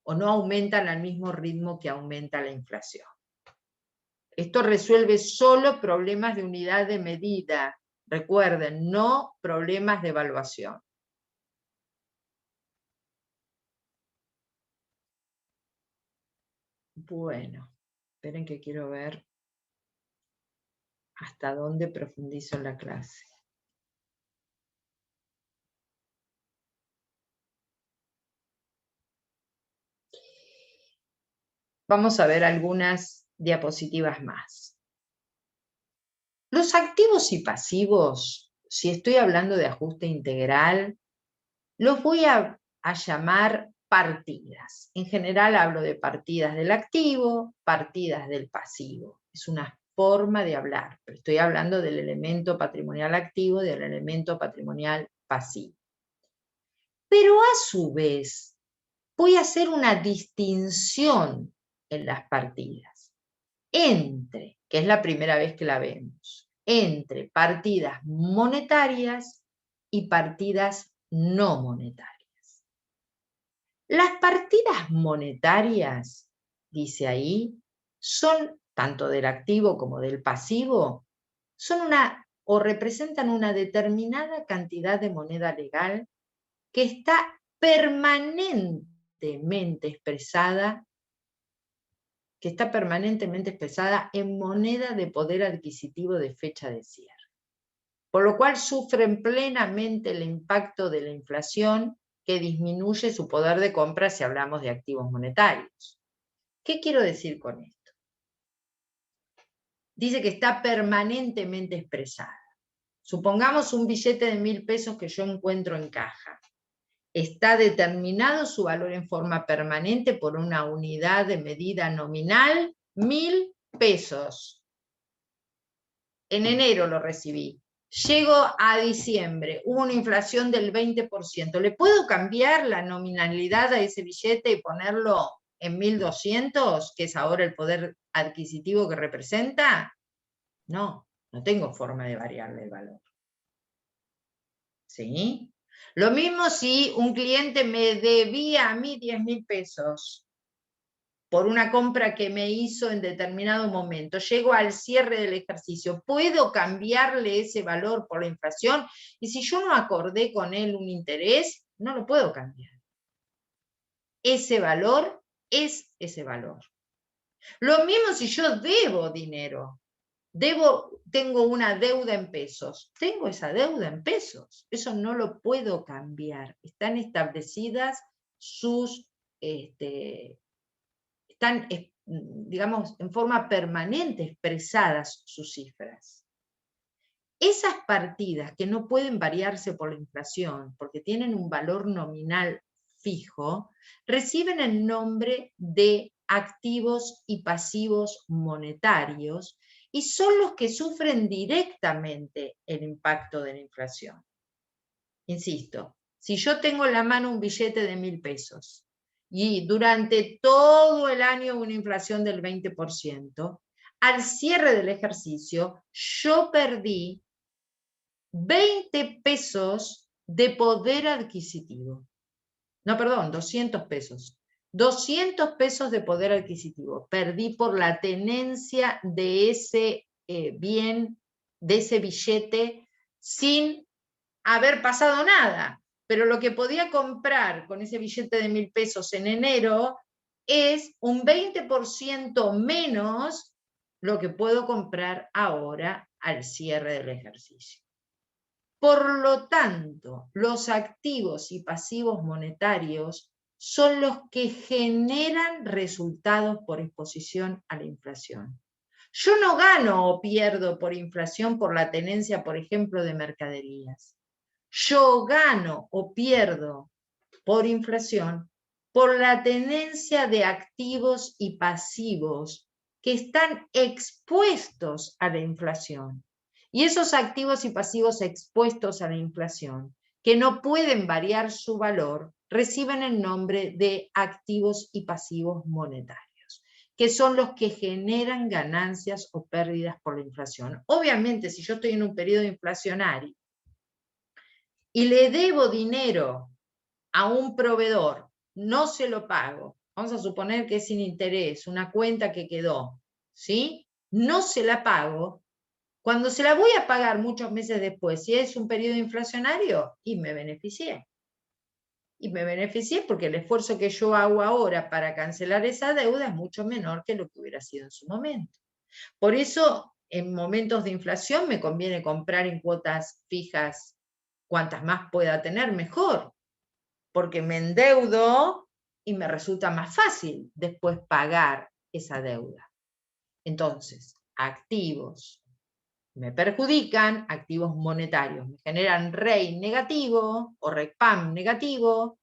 o no aumentan al mismo ritmo que aumenta la inflación. Esto resuelve solo problemas de unidad de medida. Recuerden, no problemas de evaluación. Bueno, esperen que quiero ver hasta dónde profundizo en la clase. Vamos a ver algunas diapositivas más. Los activos y pasivos, si estoy hablando de ajuste integral, los voy a llamar partidas. En general hablo de partidas del activo, partidas del pasivo. Es una forma de hablar, pero estoy hablando del elemento patrimonial activo y del elemento patrimonial pasivo. Pero a su vez, voy a hacer una distinción en las partidas entre, que es la primera vez que la vemos, entre partidas monetarias y partidas no monetarias. Las partidas monetarias, dice ahí, son, tanto del activo como del pasivo, son o representan una determinada cantidad de moneda legal que está permanentemente expresada en moneda de poder adquisitivo de fecha de cierre. Por lo cual sufren plenamente el impacto de la inflación, que disminuye su poder de compra si hablamos de activos monetarios. ¿Qué quiero decir con esto? Dice que está permanentemente expresada. Supongamos un billete de 1.000 pesos que yo encuentro en caja. Está determinado su valor en forma permanente por una unidad de medida nominal, 1.000 pesos. En enero lo recibí. Llego a diciembre, hubo una inflación del 20%. ¿Le puedo cambiar la nominalidad a ese billete y ponerlo en 1.200, que es ahora el poder adquisitivo que representa? No, no tengo forma de variarle el valor. ¿Sí? Lo mismo si un cliente me debía a mí 10.000 pesos por una compra que me hizo en determinado momento. Llego al cierre del ejercicio, ¿puedo cambiarle ese valor por la inflación? Y si yo no acordé con él un interés, no lo puedo cambiar. Ese valor es ese valor. Lo mismo si yo debo dinero. Tengo una deuda en pesos. Tengo esa deuda en pesos. Eso no lo puedo cambiar. Están establecidas están, digamos, en forma permanente expresadas sus cifras. Esas partidas que no pueden variarse por la inflación, porque tienen un valor nominal fijo, reciben el nombre de activos y pasivos monetarios y son los que sufren directamente el impacto de la inflación. Insisto, si yo tengo en la mano un billete de 1.000 pesos y durante todo el año una inflación del 20%, al cierre del ejercicio yo perdí 20 pesos de poder adquisitivo. No, perdón, 200 pesos. 200 pesos de poder adquisitivo. Perdí por la tenencia de ese bien, de ese billete, sin haber pasado nada. Pero lo que podía comprar con ese billete de 1.000 pesos en enero es un 20% menos lo que puedo comprar ahora al cierre del ejercicio. Por lo tanto, los activos y pasivos monetarios son los que generan resultados por exposición a la inflación. Yo no gano o pierdo por inflación por la tenencia, por ejemplo, de mercaderías. Yo gano o pierdo por inflación por la tenencia de activos y pasivos que están expuestos a la inflación. Y esos activos y pasivos expuestos a la inflación, que no pueden variar su valor, reciben el nombre de activos y pasivos monetarios, que son los que generan ganancias o pérdidas por la inflación. Obviamente, si yo estoy en un periodo inflacionario y le debo dinero a un proveedor, no se lo pago, vamos a suponer que es sin interés, una cuenta que quedó, ¿sí? No se la pago. Cuando se la voy a pagar muchos meses después, si es un periodo inflacionario, y me beneficié. Y me beneficié porque el esfuerzo que yo hago ahora para cancelar esa deuda es mucho menor que lo que hubiera sido en su momento. Por eso, en momentos de inflación me conviene comprar en cuotas fijas, cuantas más pueda tener, mejor. Porque me endeudo y me resulta más fácil después pagar esa deuda. Entonces, activos me perjudican, activos monetarios me generan REI negativo o RECPAM negativo,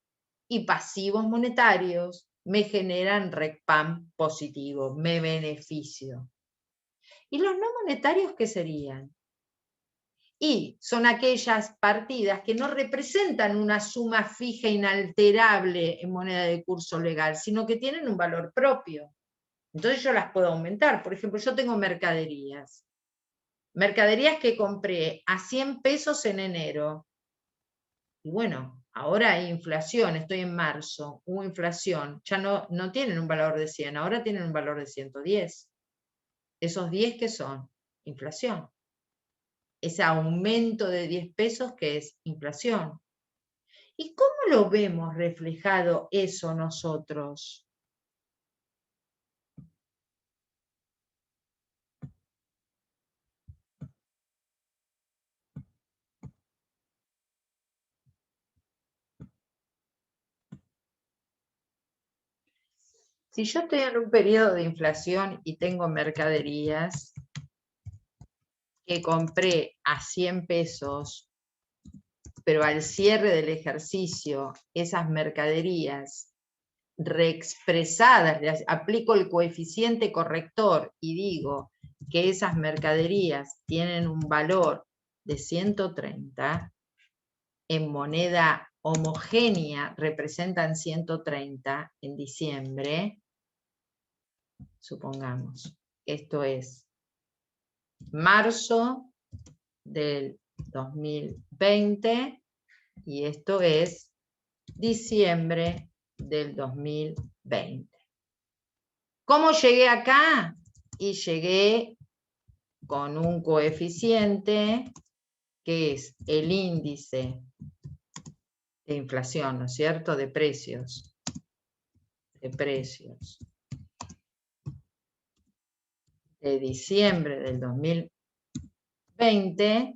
y pasivos monetarios me generan RECPAM positivo, me beneficio. ¿Y los no monetarios qué serían? Y son aquellas partidas que no representan una suma fija inalterable en moneda de curso legal, sino que tienen un valor propio. Entonces yo las puedo aumentar. Por ejemplo, yo tengo mercaderías. Mercaderías que compré a 100 pesos en enero. Y bueno, ahora hay inflación, estoy en marzo, hubo inflación, ya no tienen un valor de 100, ahora tienen un valor de 110. ¿Esos 10 qué son? Inflación. Ese aumento de 10 pesos que es inflación. ¿Y cómo lo vemos reflejado eso nosotros? Si yo estoy en un periodo de inflación y tengo mercaderías que compré a 100 pesos, pero al cierre del ejercicio, esas mercaderías reexpresadas, les aplico el coeficiente corrector y digo que esas mercaderías tienen un valor de 130, en moneda homogénea representan 130 en diciembre, supongamos, esto es marzo del 2020 y esto es diciembre del 2020. ¿Cómo llegué acá? Y llegué con un coeficiente que es el índice de inflación, ¿no es cierto? De precios. De diciembre del 2020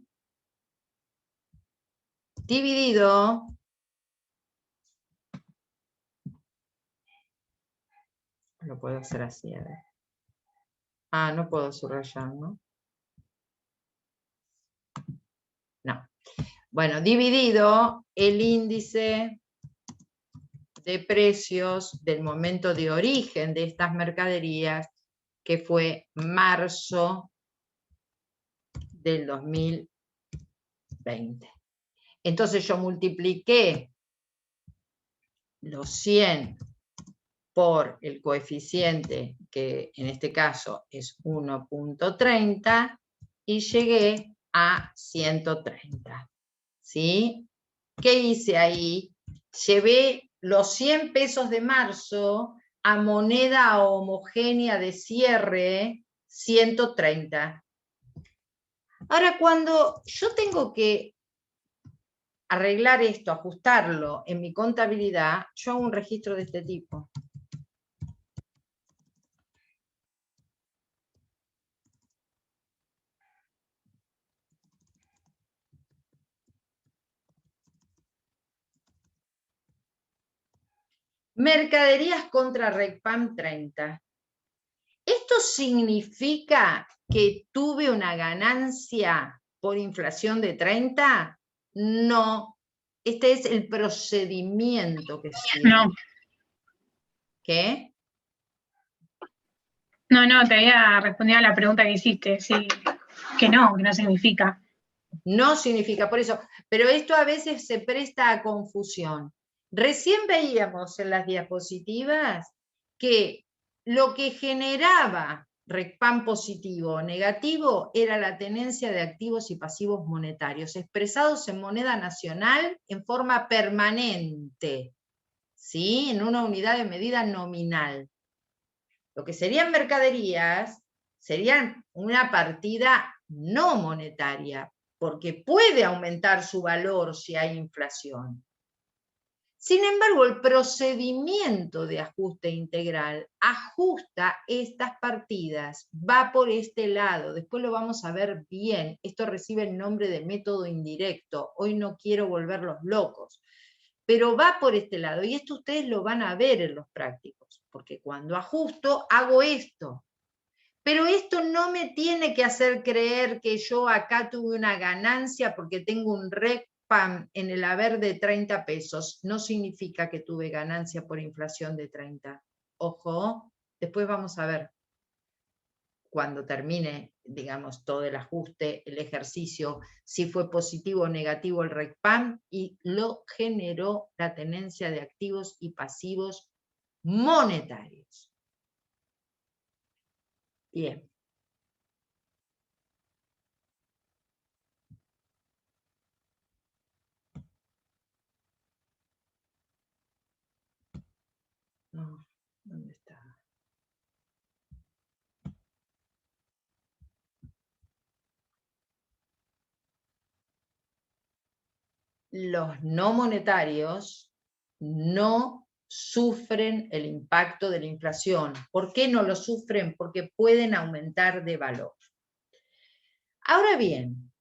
dividido lo puedo hacer así, a ver. Ah, no puedo subrayar, ¿no? No. Bueno, dividido el índice de precios del momento de origen de estas mercaderías, que fue marzo del 2020. Entonces yo multipliqué los 100 por el coeficiente, que en este caso es 1.30, y llegué a 130. ¿Sí? ¿Qué hice ahí? Llevé los 100 pesos de marzo a moneda homogénea de cierre 130. Ahora, cuando yo tengo que arreglar esto, ajustarlo en mi contabilidad, yo hago un registro de este tipo. Mercaderías contra RECPAM 30. ¿Esto significa que tuve una ganancia por inflación de 30? No. Este es el procedimiento que sigue. No. ¿Qué? No, te había respondido a la pregunta que hiciste, sí, que no significa. No significa, por eso, pero esto a veces se presta a confusión. Recién veíamos en las diapositivas que lo que generaba RECPAM positivo o negativo era la tenencia de activos y pasivos monetarios, expresados en moneda nacional en forma permanente, ¿sí? En una unidad de medida nominal. Lo que serían mercaderías serían una partida no monetaria, porque puede aumentar su valor si hay inflación. Sin embargo, el procedimiento de ajuste integral ajusta estas partidas, va por este lado, después lo vamos a ver bien, esto recibe el nombre de método indirecto, hoy no quiero volverlos locos, pero va por este lado, y esto ustedes lo van a ver en los prácticos, porque cuando ajusto hago esto, pero esto no me tiene que hacer creer que yo acá tuve una ganancia porque tengo un REC RECPAM en el haber de 30 pesos no significa que tuve ganancia por inflación de 30. Ojo, después vamos a ver, cuando termine, digamos, todo el ajuste, el ejercicio, si fue positivo o negativo el RECPAM, y lo generó la tenencia de activos y pasivos monetarios. Bien. No, ¿dónde está? Los no monetarios no sufren el impacto de la inflación. ¿Por qué no lo sufren? Porque pueden aumentar de valor. Ahora bien,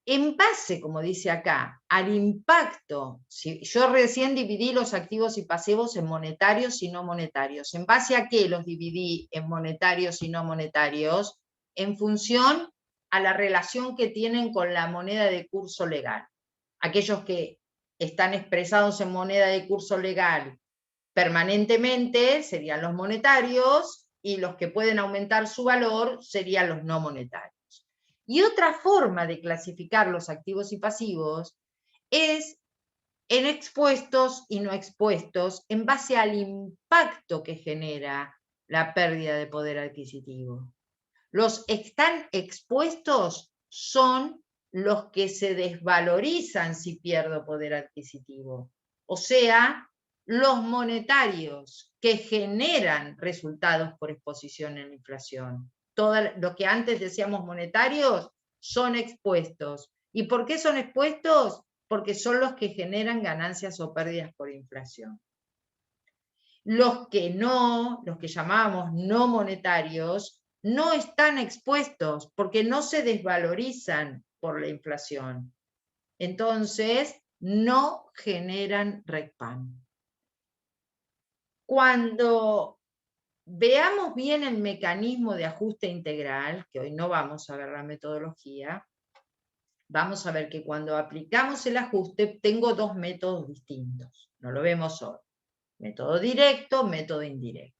en base, como dice acá, al impacto, si yo recién dividí los activos y pasivos en monetarios y no monetarios. ¿En base a qué los dividí en monetarios y no monetarios? En función a la relación que tienen con la moneda de curso legal. Aquellos que están expresados en moneda de curso legal permanentemente serían los monetarios, y los que pueden aumentar su valor serían los no monetarios. Y otra forma de clasificar los activos y pasivos es en expuestos y no expuestos, en base al impacto que genera la pérdida de poder adquisitivo. Los están expuestos son los que se desvalorizan si pierdo poder adquisitivo. O sea, los monetarios que generan resultados por exposición en la inflación. Todo lo que antes decíamos monetarios son expuestos. ¿Y por qué son expuestos? Porque son los que generan ganancias o pérdidas por inflación. Los que no, los que llamábamos no monetarios, no están expuestos porque no se desvalorizan por la inflación. Entonces, no generan RECPAM. Cuando veamos bien el mecanismo de ajuste integral, que hoy no vamos a ver la metodología, vamos a ver que cuando aplicamos el ajuste tengo dos métodos distintos. No lo vemos hoy. Método directo, método indirecto.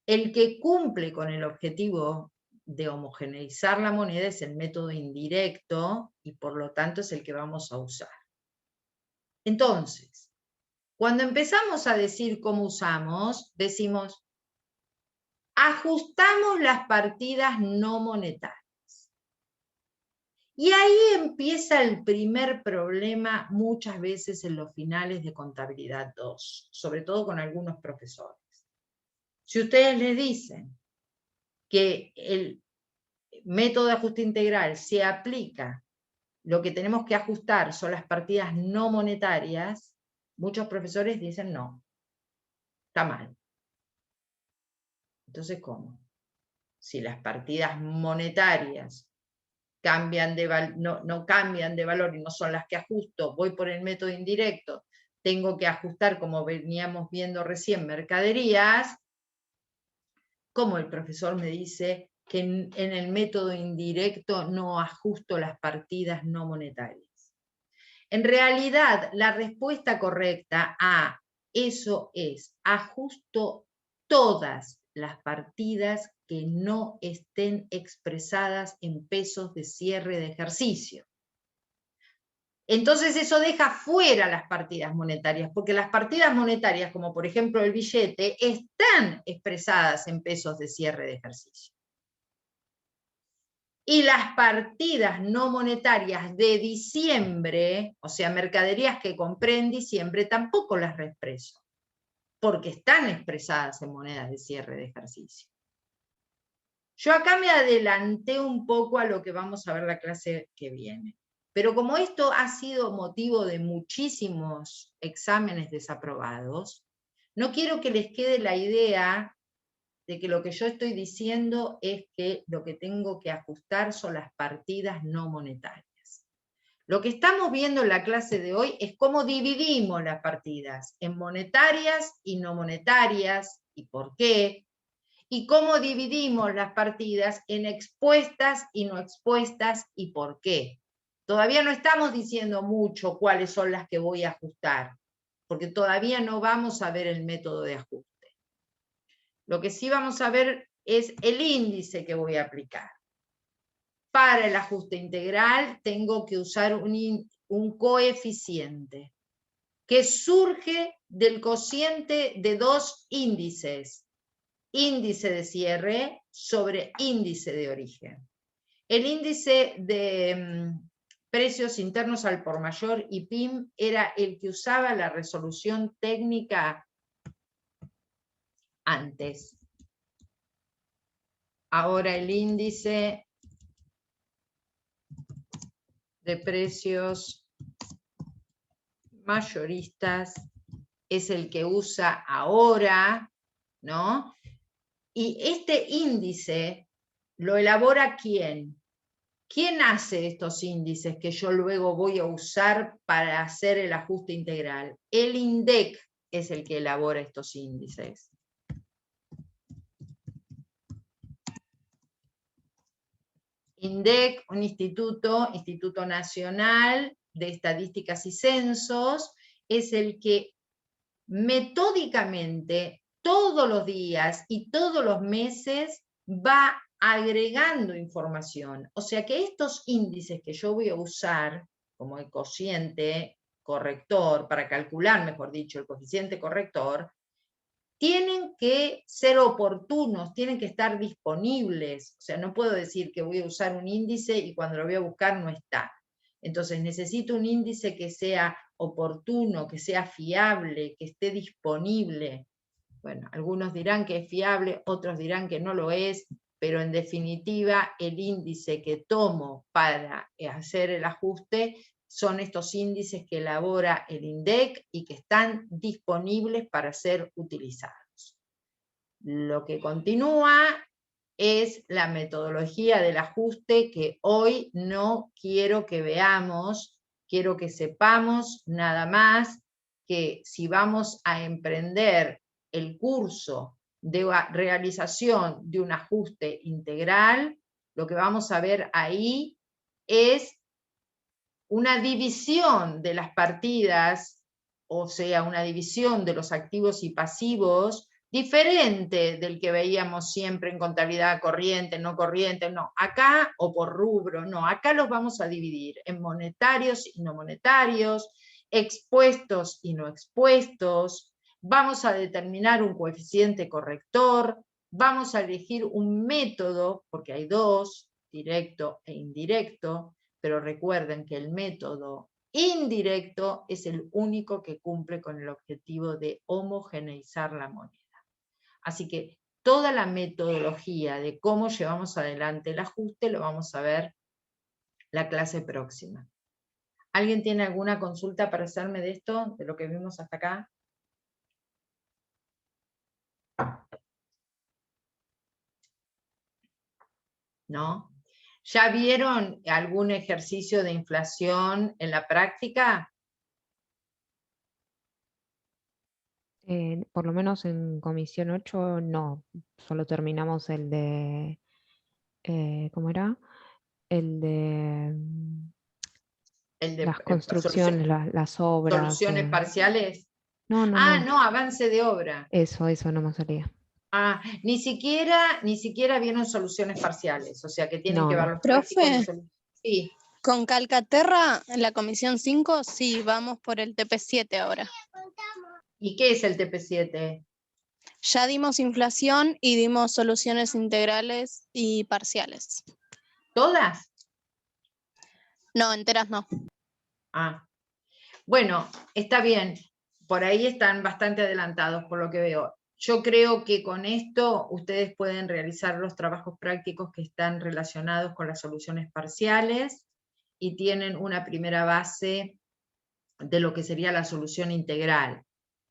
El que cumple con el objetivo de homogeneizar la moneda es el método indirecto y por lo tanto es el que vamos a usar. Entonces, cuando empezamos a decir cómo usamos, decimos, ajustamos las partidas no monetarias. Y ahí empieza el primer problema muchas veces en los finales de contabilidad 2, sobre todo con algunos profesores. Si ustedes les dicen que el método de ajuste integral se aplica, lo que tenemos que ajustar son las partidas no monetarias, muchos profesores dicen no, está mal. Entonces, ¿cómo? Si las partidas monetarias cambian no cambian de valor y no son las que ajusto, voy por el método indirecto, tengo que ajustar, como veníamos viendo recién, mercaderías, como el profesor me dice que en el método indirecto no ajusto las partidas no monetarias. En realidad, la respuesta correcta a eso es: ajusto todas las partidas que no estén expresadas en pesos de cierre de ejercicio. Entonces eso deja fuera las partidas monetarias, porque las partidas monetarias, como por ejemplo el billete, están expresadas en pesos de cierre de ejercicio. Y las partidas no monetarias de diciembre, o sea, mercaderías que compré en diciembre, tampoco las reexpreso, porque están expresadas en monedas de cierre de ejercicio. Yo acá me adelanté un poco a lo que vamos a ver la clase que viene. Pero como esto ha sido motivo de muchísimos exámenes desaprobados, no quiero que les quede la idea de que lo que yo estoy diciendo es que lo que tengo que ajustar son las partidas no monetarias. Lo que estamos viendo en la clase de hoy es cómo dividimos las partidas en monetarias y no monetarias, y por qué, y cómo dividimos las partidas en expuestas y no expuestas y por qué. Todavía no estamos diciendo mucho cuáles son las que voy a ajustar, porque todavía no vamos a ver el método de ajuste. Lo que sí vamos a ver es el índice que voy a aplicar. Para el ajuste integral tengo que usar un coeficiente que surge del cociente de dos índices, índice de cierre sobre índice de origen. El índice de precios internos al por mayor y PIM era el que usaba la resolución técnica antes. Ahora el índice de precios mayoristas es el que usa ahora, ¿no? Y este índice lo elabora ¿quién? ¿Quién hace estos índices que yo luego voy a usar para hacer el ajuste integral? El INDEC es el que elabora estos índices. INDEC, un Instituto Nacional de Estadísticas y Censos, es el que metódicamente todos los días y todos los meses va agregando información. O sea que estos índices que yo voy a usar como el cociente corrector, para calcular, mejor dicho, el coeficiente corrector, tienen que ser oportunos, tienen que estar disponibles. O sea, no puedo decir que voy a usar un índice y cuando lo voy a buscar no está. Entonces necesito un índice que sea oportuno, que sea fiable, que esté disponible. Bueno, algunos dirán que es fiable, otros dirán que no lo es, pero en definitiva el índice que tomo para hacer el ajuste son estos índices que elabora el INDEC y que están disponibles para ser utilizados. Lo que continúa es la metodología del ajuste que hoy no quiero que veamos, quiero que sepamos nada más que si vamos a emprender el curso de realización de un ajuste integral, lo que vamos a ver ahí es una división de las partidas, o sea, una división de los activos y pasivos, diferente del que veíamos siempre en contabilidad corriente, no, acá o por rubro, no, acá los vamos a dividir en monetarios y no monetarios, expuestos y no expuestos, vamos a determinar un coeficiente corrector, vamos a elegir un método, porque hay dos, directo e indirecto, pero recuerden que el método indirecto es el único que cumple con el objetivo de homogeneizar la moneda. Así que toda la metodología de cómo llevamos adelante el ajuste lo vamos a ver la clase próxima. ¿Alguien tiene alguna consulta para hacerme de esto, de lo que vimos hasta acá? ¿No? ¿Ya vieron algún ejercicio de inflación en la práctica? Por lo menos en comisión 8 no, solo terminamos el de, ¿cómo era? El de las construcciones, las obras. ¿Soluciones parciales? No. No, avance de obra. Eso no me salía. Ni siquiera vieron soluciones parciales, o sea que tienen que ver los Profe, sí. con Calcaterra, en la comisión 5, sí, vamos por el TP7 ahora. ¿Y qué es el TP7? Ya dimos inflación y dimos soluciones integrales y parciales. ¿Todas? No, enteras no. Bueno, está bien, por ahí están bastante adelantados por lo que veo. Yo creo que con esto ustedes pueden realizar los trabajos prácticos que están relacionados con las soluciones parciales y tienen una primera base de lo que sería la solución integral.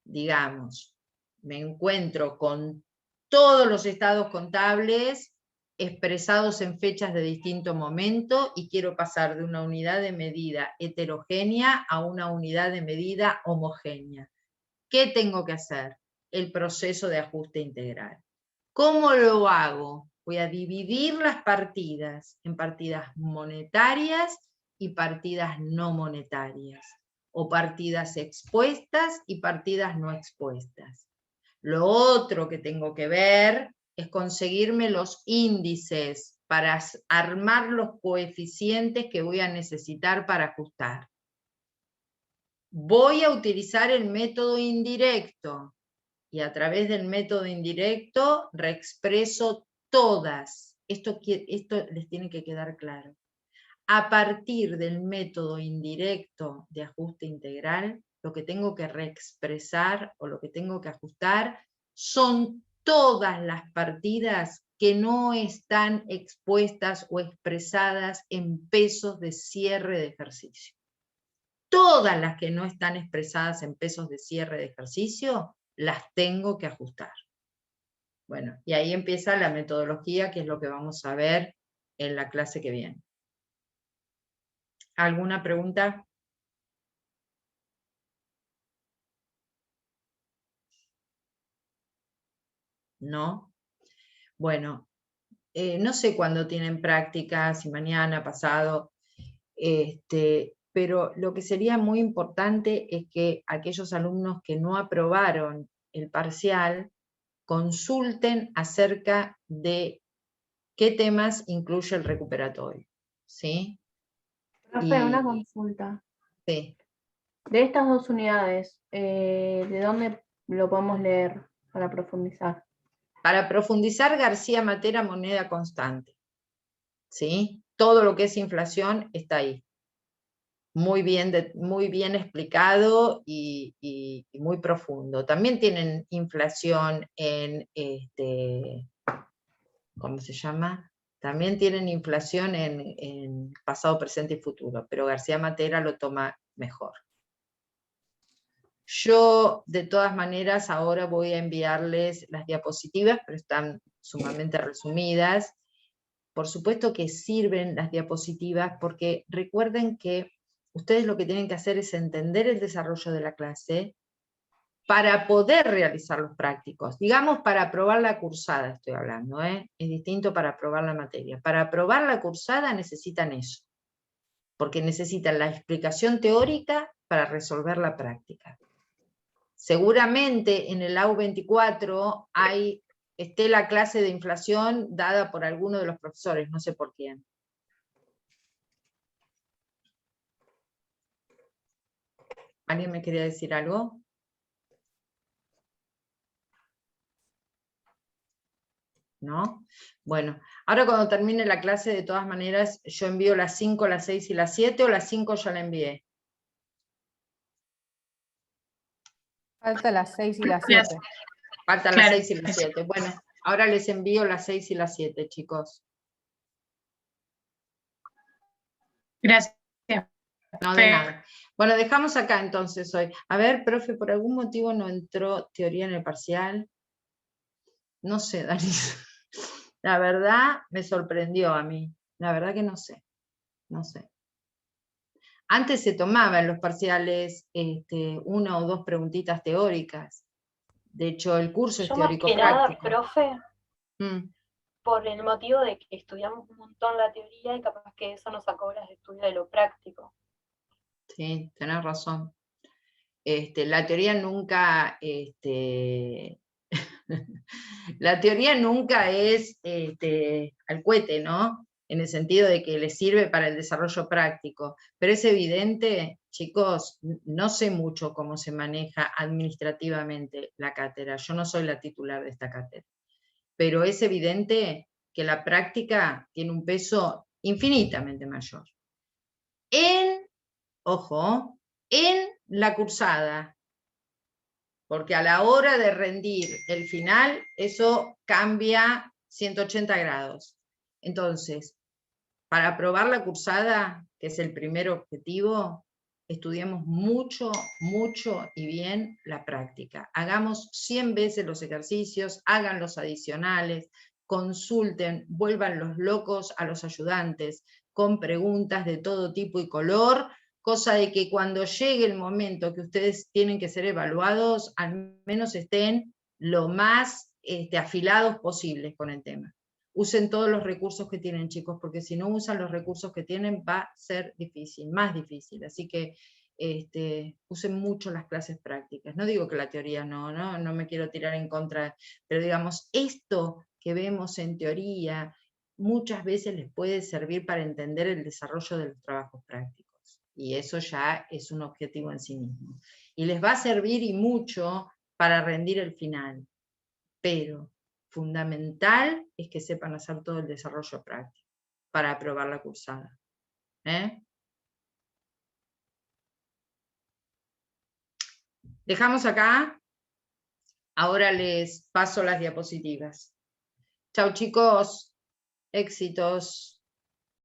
Digamos, me encuentro con todos los estados contables expresados en fechas de distinto momento y quiero pasar de una unidad de medida heterogénea a una unidad de medida homogénea. ¿Qué tengo que hacer? El proceso de ajuste integral. ¿Cómo lo hago? Voy a dividir las partidas en partidas monetarias y partidas no monetarias, o partidas expuestas y partidas no expuestas. Lo otro que tengo que ver es conseguirme los índices para armar los coeficientes que voy a necesitar para ajustar. Voy a utilizar el método indirecto, y a través del método indirecto reexpreso todas. Esto les tiene que quedar claro. A partir del método indirecto de ajuste integral, lo que tengo que reexpresar o lo que tengo que ajustar son todas las partidas que no están expuestas o expresadas en pesos de cierre de ejercicio. Todas las que no están expresadas en pesos de cierre de ejercicio, las tengo que ajustar. Bueno, y ahí empieza la metodología, que es lo que vamos a ver en la clase que viene. ¿Alguna pregunta? ¿No? Bueno, no sé cuándo tienen práctica, si mañana, pasado, pero lo que sería muy importante es que aquellos alumnos que no aprobaron el parcial consulten acerca de qué temas incluye el recuperatorio, ¿sí? Profe, una consulta. Sí. De estas 2 unidades, ¿de dónde lo podemos leer para profundizar? Para profundizar, García Matera, moneda constante, ¿sí? Todo lo que es inflación está ahí. Muy bien explicado y muy profundo. También tienen inflación en, ¿cómo se llama? También tienen inflación en pasado, presente y futuro, pero García Matera lo toma mejor. Yo, de todas maneras, ahora voy a enviarles las diapositivas, pero están sumamente resumidas. Por supuesto que sirven las diapositivas, porque recuerden que ustedes lo que tienen que hacer es entender el desarrollo de la clase para poder realizar los prácticos. Digamos, para aprobar la cursada estoy hablando, es distinto para aprobar la materia. Para aprobar la cursada necesitan eso, porque necesitan la explicación teórica para resolver la práctica. Seguramente en el AU 24 esté la clase de inflación dada por alguno de los profesores, no sé por quién. ¿Alguien me quería decir algo? ¿No? Bueno, ahora cuando termine la clase, de todas maneras, yo envío las 5, las 6 y las 7, o las 5 ya la envié. Falta las 6 y las 7. Faltan las 6 y las 7. Bueno, ahora les envío las 6 y las 7, chicos. Gracias. No, de nada. Bueno, dejamos acá entonces hoy. A ver, profe, ¿por algún motivo no entró teoría en el parcial? No sé, Dani. La verdad me sorprendió a mí. La verdad que no sé. No sé. Antes se tomaba en los parciales 1 o 2 preguntitas teóricas. De hecho, el curso es teórico-práctico. Profe, por el motivo de que estudiamos un montón la teoría y capaz que eso nos sacó horas de estudio de lo práctico. Sí, tenés razón. La teoría nunca... la teoría nunca es al cohete, ¿no? En el sentido de que le sirve para el desarrollo práctico. Pero es evidente, chicos, no sé mucho cómo se maneja administrativamente la cátedra. Yo no soy la titular de esta cátedra. Pero es evidente que la práctica tiene un peso infinitamente mayor. Ojo, en la cursada. Porque a la hora de rendir el final, eso cambia 180 grados. Entonces, para aprobar la cursada, que es el primer objetivo, estudiemos mucho, mucho y bien la práctica. Hagamos 100 veces los ejercicios, hagan los adicionales, consulten, vuelvan los locos a los ayudantes, con preguntas de todo tipo y color, cosa de que cuando llegue el momento que ustedes tienen que ser evaluados, al menos estén lo más afilados posibles con el tema. Usen todos los recursos que tienen, chicos, porque si no usan los recursos que tienen va a ser difícil, más difícil. Así que usen mucho las clases prácticas. No digo que la teoría no me quiero tirar en contra, pero digamos, esto que vemos en teoría muchas veces les puede servir para entender el desarrollo de los trabajos prácticos. Y eso ya es un objetivo en sí mismo. Y les va a servir y mucho para rendir el final. Pero fundamental es que sepan hacer todo el desarrollo práctico para aprobar la cursada. Dejamos acá. Ahora les paso las diapositivas. Chau chicos, éxitos.